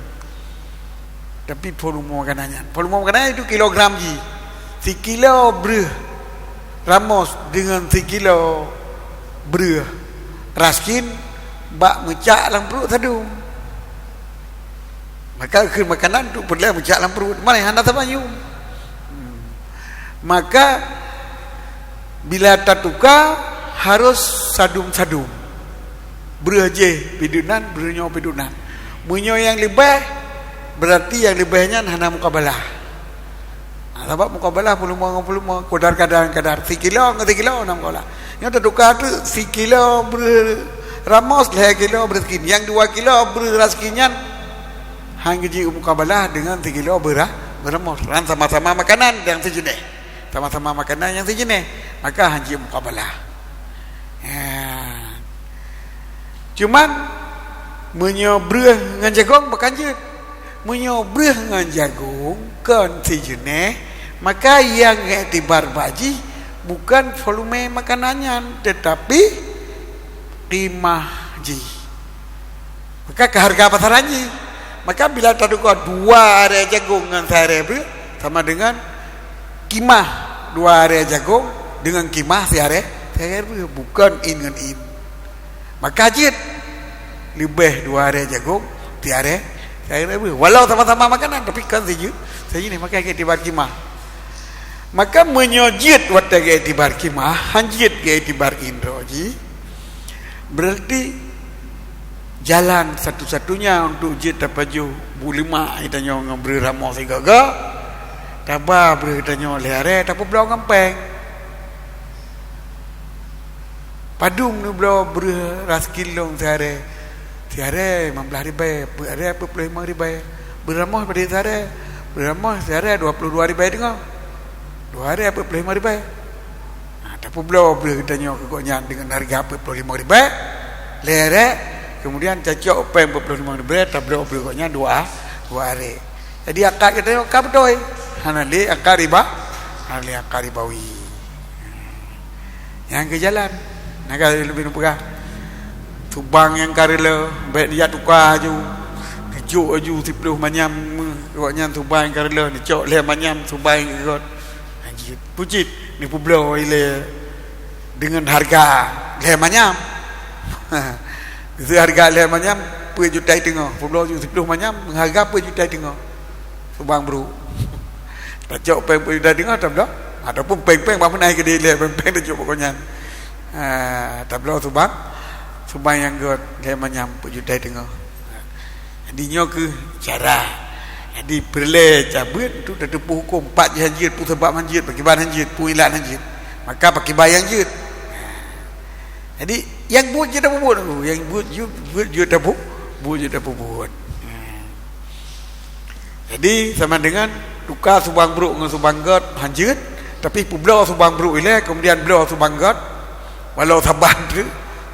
Tapi volume makanannya itu kilogram ji. 1 kilo beruh ramos dengan 1 kilo beruh raskin bak mecak dalam perut tadu. Maka ke makanan tu perlu mecak dalam perut. Mana yang anda tahu? Maka bila tertukar harus sadum-sadum. Beruh je pidunan, beruhnya pidunan. Munyo yang lebih berarti yang lebihnya hana mukabalah. Sebab mukabalah puluh kadar 1 kilo dengan 3 kilo nak mukabalah. Yang tertukar tu 1 kilo beramos, 2 kilo bereskin. Yang 2 kilo beraskinnya hang ji mukabalah dengan 3 kilo beramos. Ran sama-sama makanan yang sejenis. Sama-sama makanan yang sejenis. Maka hang ji mukabalah. Cuman menyobreh dengan jagung berkanjut. Menyobreh dengan jagung kan sejenis, maka yang iktibar baji bukan volume makanannya tetapi qimah ji. Maka ke harga pasarannya. Maka bila tertukar 2 area jagung dengan sehari sama dengan qimah 2 area jagung dengan qimah sehari bukan in dengan in. Maka jid lebih 2 area jagung tiare walau sama-sama makanan tapi kan saja ni maka iktibar qimah. Maka menyojit wata iktibar qimah hanjit iktibar indroji berarti jalan satu-satunya untuk jid tapaju bulima itanyo ngabri ramo sigaga taba beri itanyo lehare tapu blau ngempeng padung ni blau beri ras kilong sehari 15 ribu, hari 25 ribu. Beramah pada hari, beramah hari 22 ribu tengok. 2 hari 25 ribu. Tapi belum boleh tanya kekoknya dengan harga 25 ribu. Lere, kemudian cacok pen 25 ribu, tapi belum boleh kekoknya 2 hari. Jadi akak kita akak betul. Hanali akak riba, hanali akak ribawi. Yang ke jalan, nak lebih numpah. Subang yang karela baik dia tukar aju kejuk aju 10 manyam keknya subang yang karela ni cok le manyam subang kot anjir pucit ni publo ile dengan harga le manyam itu harga le manyam 10 juta tengok publo 10 manyam harga 10 juta tengok subang bro tak cok peng 10 juta tengok tak dah ataupun peng-peng apa naik ke dia peng-peng dia cok pokoknya tak dah subang yang god dia menyampu juta tengok. Jadi ke cara. Jadi perle cabut tu dah tepu hukum 4 hanjit pu sebab hanjit bagi ban hanjit pu ilat hanjit. Maka pakai bayang hanjit. Jadi yang buat je dah buat tu, yang buat je dah buat. Jadi sama dengan tukar subang bruk dengan subang god hanjit tapi pu blau subang bruk ile kemudian blau subang god walau saban tu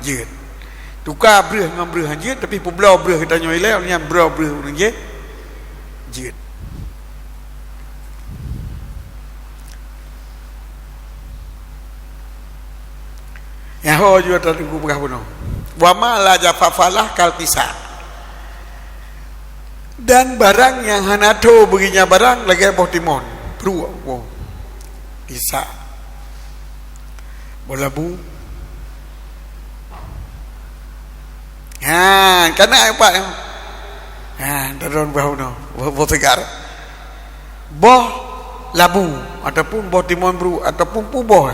je. Tukar berah dengan berah hanjit tapi publau berah kita nyoilai olehnya berah hanjit jit. Ya ho juga tertunggu pegah puno. Wa ma la jafafalah kal pisah. Dan barang yang hanato beginya barang lagi boh timon. Bru pisah. Bola bu karena apa? Daron bau no, bau tegar. boh labu ataupun boh timun beru ataupun puboh.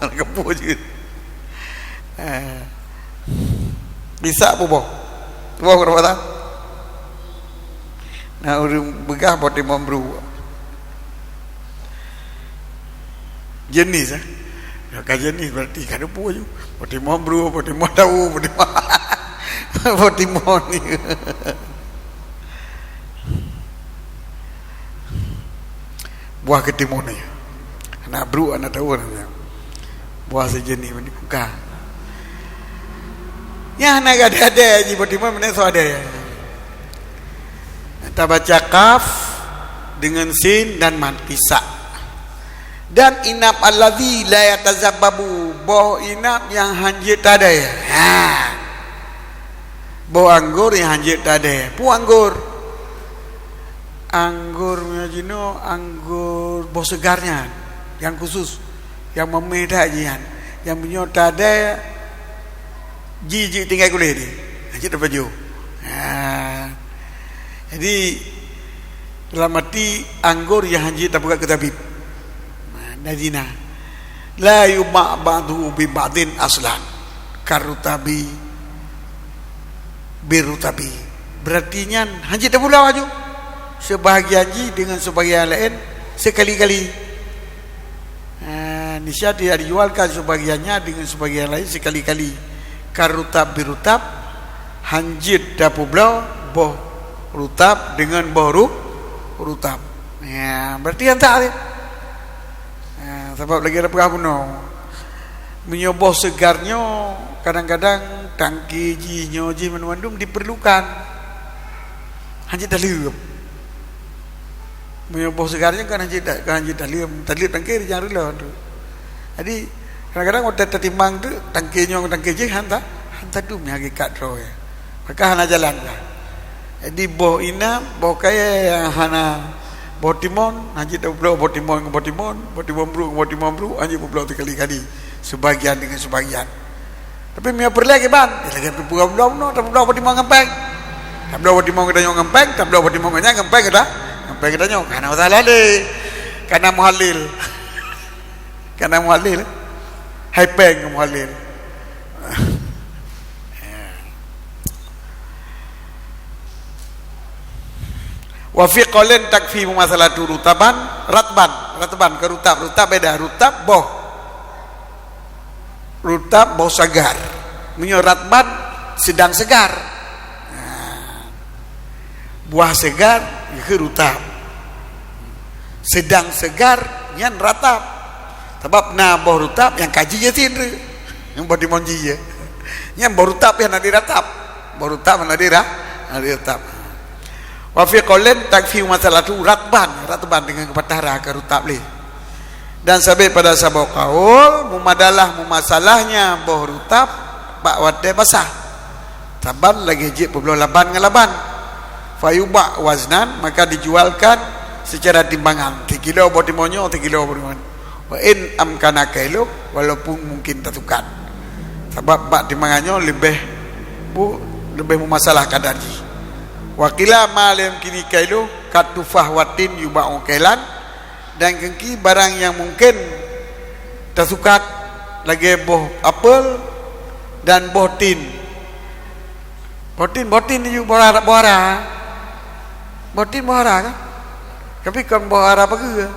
Kepuh je. Bisa puboh. Puboh berapa tak? Nah, urang begah boh timun beru. Jenis kan jenis berarti kan puboh je. Boh timun beru, boh timun tahu, boh timun ni. Buah ketimun ni. Anak beru, anak tahu namanya. Buah sejenis ni bukan. Ya anak ada je boh timun mana so ada. Kita baca kaf dengan sin dan man pisah. Dan inap alladzi la yatazabbabu, boh inap yang hanjit tak ada. Boh anggur yang hanjit tak ada. Pu anggur jino anggur boh segarnya yang khusus yang memedah jian yang punya tak ada jijik tinggal kulit ni hanjit dapat baju. Jadi dalam arti anggur yang hanjit tak buka ke tabib. Nadina la yuma ba'du bi ba'din aslan karutabi birutabi, berarti nyan hanjit dah pulau aju sebahagian ji dengan sebahagian lain sekali-kali. Nisya dia dijualkan sebahagiannya dengan sebahagian lain sekali-kali. Karutab birutab, hanjit dah pulau boh rutab dengan boh rutab. Ya, berarti yang tak. Sebab lagi ada perguna menyoboh segarnya kadang-kadang tangki jinyo ji manwandum diperlukan hanjit dalam menyoboh segarnya kan hanjit dalam tangki jangan rela tu. Jadi kadang-kadang waktu tertimbang tu tangkinya ji hantar tu hakikat roh ya. Maka hana jalan lah. Jadi boh ina boh kaya yang hana boh timun hanjit dah pulau boh timun bru hanjit pulau sekali-kali sebagian dengan sebagian. Tapi mia perle ke ban lagi pulau no tak pulau boh timun ngempeng tak pulau boh timun kita nyong ngempeng tak pulau boh timun nya ngempeng kita nyong kana masalah le kana muhalil hai peng muhalil. Wa fi qaulin takfi masalatu rutaban ratban ke rutab beda rutab boh segar menyo ratban sedang segar. Buah segar ke rutab sedang segar nyan ratab sebab na boh rutab yang kaji je tin yang boh dimonji je nyan boh rutab yang nak diratap boh rutab nak diratap. Wa fi qaulin takfi masalatu ratban dengan kepatara ke rutab le. Dan sampai pada sabau kaul mumasalahnya boh rutab bak wate basah. Taban lagi jip belum laban ngalaban. Fayuba waznan maka dijualkan secara timbangan 3 kilo boh timonyo 3 kilo boh timon. Wa in amkana kilo walaupun mungkin tertukar. Sebab bak timbangannya lebih masalah kadarji. Wakila malam kini kailu katufah watin yuba'u kailan, dan kengki barang yang mungkin tersukat lagi boh apel dan boh tin ni juga boh ara kan tapi kan boh ara apa ke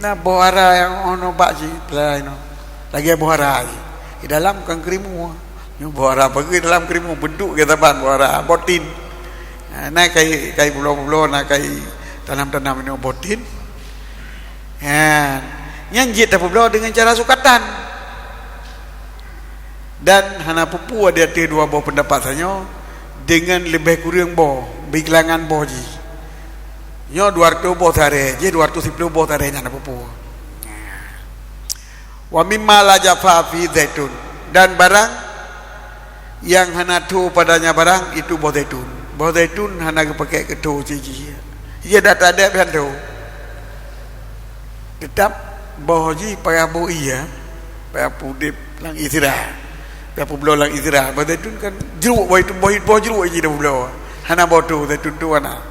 nah boh ara yang ono bak ji lagi boh ara di dalam kan kerimu boh ara apa ke dalam kerimu bentuk kita ban boh ara boh tin. Nah kai pulau-pulau nak kai tanam-tanam ini botin. Nyanjit dah pulau dengan cara sukatan. Dan hana pupu ada 2 boh pendapatannya dengan lebih kurang boh, bilangan boh ji. Nyo 200 boh tare, je 210 boh tare nya pupu. Wa mimma la jafa fi zaitun, dan barang yang hana tu padanya barang itu boh zaitun. Boh zaitun hana pakai ketu ciji. Ia dah tak ada pian tu. Tetap boh ji payah boh iya. Payah pudip lang istirahat. Payah pulau lang istirahat. Boh zaitun kan jeruk boh jeruk ji dah pulau. Hana boh tu zaitun tu ana.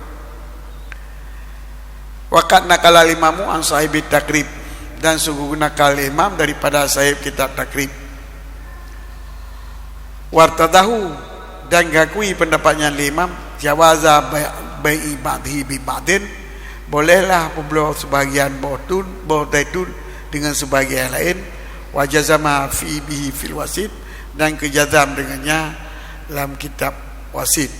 Wakat nakal imamu an sahibi takrib, dan sungguh nakal imam daripada sahib kitab takrib. Wartadahu, dan gakui pendapatnya imam jawaza bai'i ba'dhi bi ba'din, bolehlah pembelian sebagian buah zaitun dengan sebagian lain. Wajazama fi bihi fil wasit, dan kejazam dengannya dalam kitab wasit.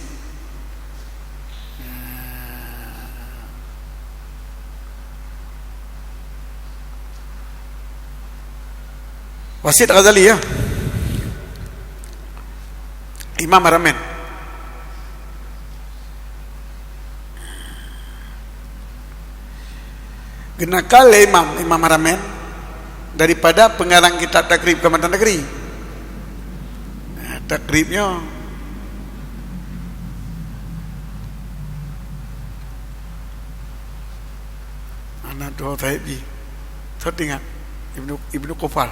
Wasit Ghazali ya, Imam Haramain. Genakal Imam Haramain daripada pengarang kitab takrib Kementerian Negeri. Takribnya anak dua taib saya ingat Ibnu Kufal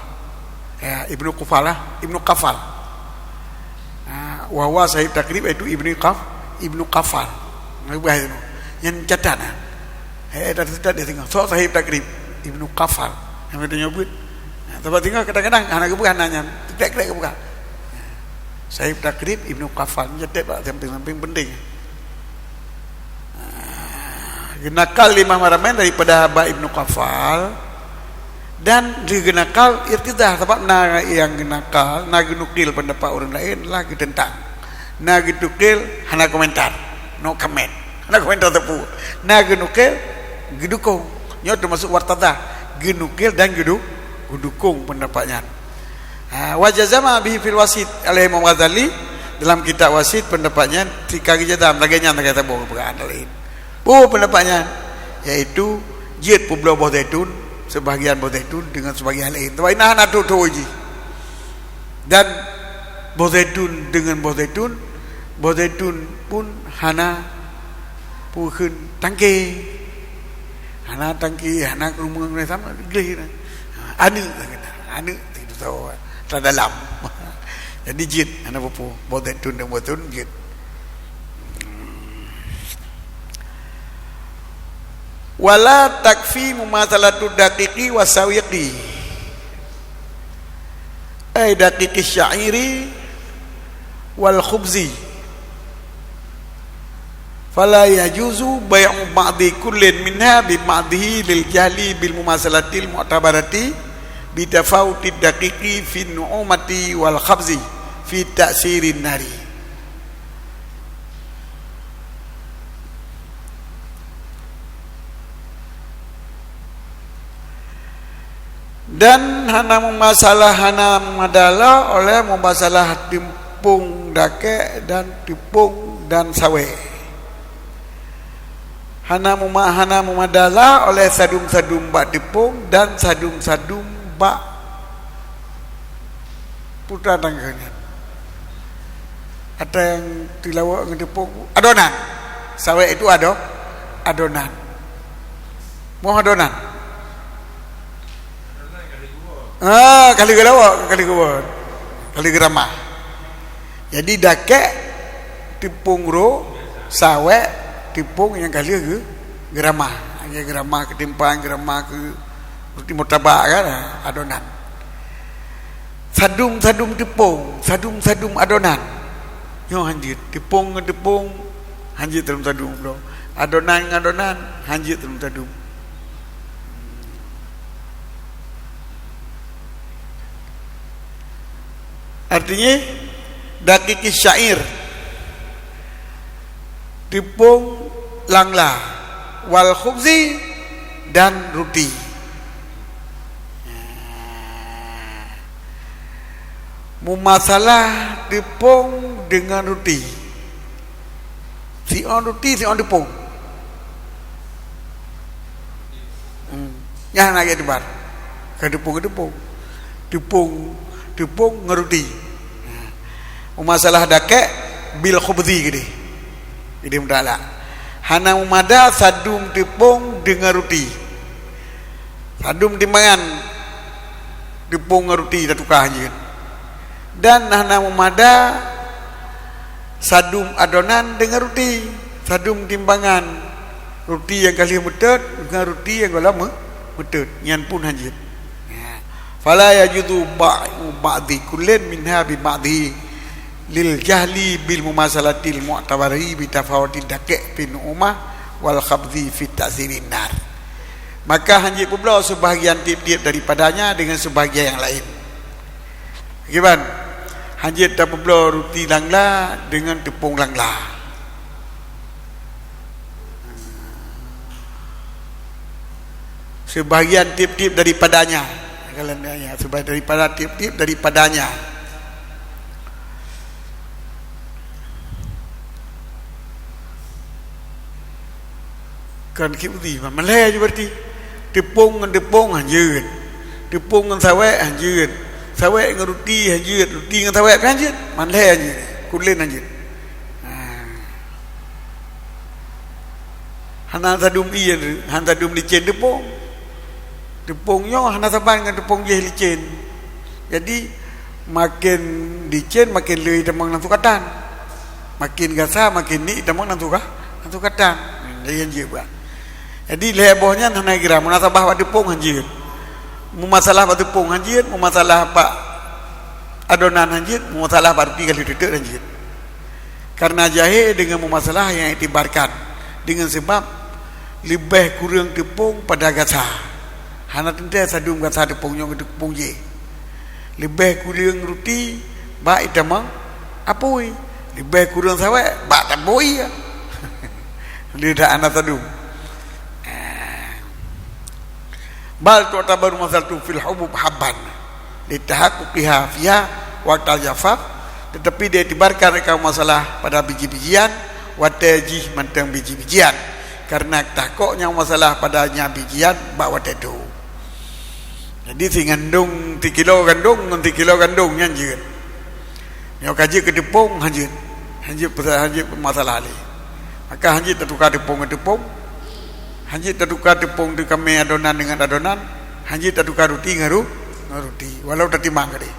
ya, Ibnu Kufal lah, Ibnu Kafal. Wawa sahib takrib itu Ibnu Kafal. Yang catat tak dia tengok so sahib takrib Ibnu Kafal yang kita nyebut. Tapi tengok kadang-kadang anak bukan nanya tidak bukan. Sahib takrib Ibnu Kafal catat pak samping penting. Genakal Imam Haramain daripada Aba Ibnu Kafal, dan digenakal irtidah sebab yang genakal genukil pendapat orang lain lagi tentang genukil hana komentar no comment hana komentar tepu genukil gedukung nyo termasuk wartadah genukil dan gedukung pendapatnya. Wajazama bihi fil wasit alaihi Imam Ghazali dalam kitab wasit pendapatnya tika gejadam laganya kata boh perkara lain pendapatnya yaitu jid publo buah zaitun sebahagian buah zaitun dengan sebahagian lain. Tapi nah tu uji. Dan buah zaitun dengan buah zaitun pun hana pukeun tangki. Hana tangki, hana rumah sama gelih. Anu tidak tahu terdalam. Jadi jid hana pupu buah zaitun dan buah zaitun jid. Wala takfi mumathalatu daqiqi wasawiqi ay daqiqi syairi wal khubzi fala yajuzu bai'u ba'di kullin minha bi ba'dihi lil jahli bil mumathalatil mu'tabarati bi tafawuti daqiqi fi nu'umati wal khabzi fi ta'sirin nari. Dan hana madala oleh masalah timpung dake dan timpung dan sawe. Hana madala oleh sadum bak timpung dan sadum bak putra tangganya. Ada yang tilawak ngetimpung adonan. Sawe itu adonan. Mau adonan. Kaligrama. Jadi dakek tipung ro sawe tipung yang kali ke grama. Grama ketimpang grama ke roti murtabak kan adonan. Sadum tipung, sadum adonan. Yo hanjit tipung hanjit dalam sadum bro. Adonan hanjit dalam sadum. Artinya daqiqi syair tipung langla wal khubzi dan roti. Mumasalah tipung dengan roti. Si on roti, si on tipung. Yang nak debar. Tipung ngeruti. Masalah dakek bil khubzi gede mudala. Hana umada sadum tipung dengan roti. Sadum timbangan tipung ngeruti tatukah anjir. Dan hana umada sadum adonan dengan roti. Sadum timbangan roti yang kali metut dengan roti yang lama metut nyan pun hanjit. Fala yajudu ba'di kullin minha bi ba'di lil jahli bil mumasalatil mu'tabari bi tafawuti daqi' bin umah wal khabdhi fi ta'zirin nar. Maka hanjit pula sebahagian tiap-tiap daripadanya dengan sebahagian yang lain. Gimana? Hanjit tak pula roti langla dengan tepung langla. Sebahagian tiap-tiap daripadanya. Kalau nanya sebahagian daripada tiap-tiap daripadanya. Kan kibdi Malay je berarti. Tepung dengan tepung hanjit. Tepung dengan sawit hanjit. Sawit dengan roti hanjit. Roti dengan sawit kan hanjit. Malay hanjit. Kulin hanjit. Hana tadum iyan, han tadum licin tepung. Tepungnya hana saban dengan tepung je licin. Jadi makin licin makin leuy temang nang tukatan. Makin gasah makin ni temang nang tukatan. Dia je buat. Jadi lebohnya hana kira munasabah pada tepung hanjit. Mu masalah pada tepung hanjit, mu masalah pak adonan hanjit, mu masalah pada 3 kali tutuk hanjit. Karena jahe dengan mu masalah yang itibarkan dengan sebab lebih kurang tepung pada gasah. Hana tente sadum gasah tepungnya ke tepung je. Lebih kurang roti ba itamang apoi. Lebih kurang sawit ba taboi. Lidah anak sadum. Bal tu'tabaru masalatu fil hubub habban litahaqquqiha fiha waqtal jafaf, tetapi dia itibarkan rekam masalah pada biji-bijian wa tajih mantang biji-bijian karena takoknya masalah padanya bijian bawa tetu. Jadi si ngandung 3 kilo gandung dengan 3 kilo gandung nyanjut. Yang kaji ke tepung hanjut. Hanjut masalah ni. Maka hanjut tertukar tepung ke tepung. Hanjut tertukar tepung di kami adonan dengan adonan. Hanjut tertukar roti dengan roti. Walau tertimbang kali.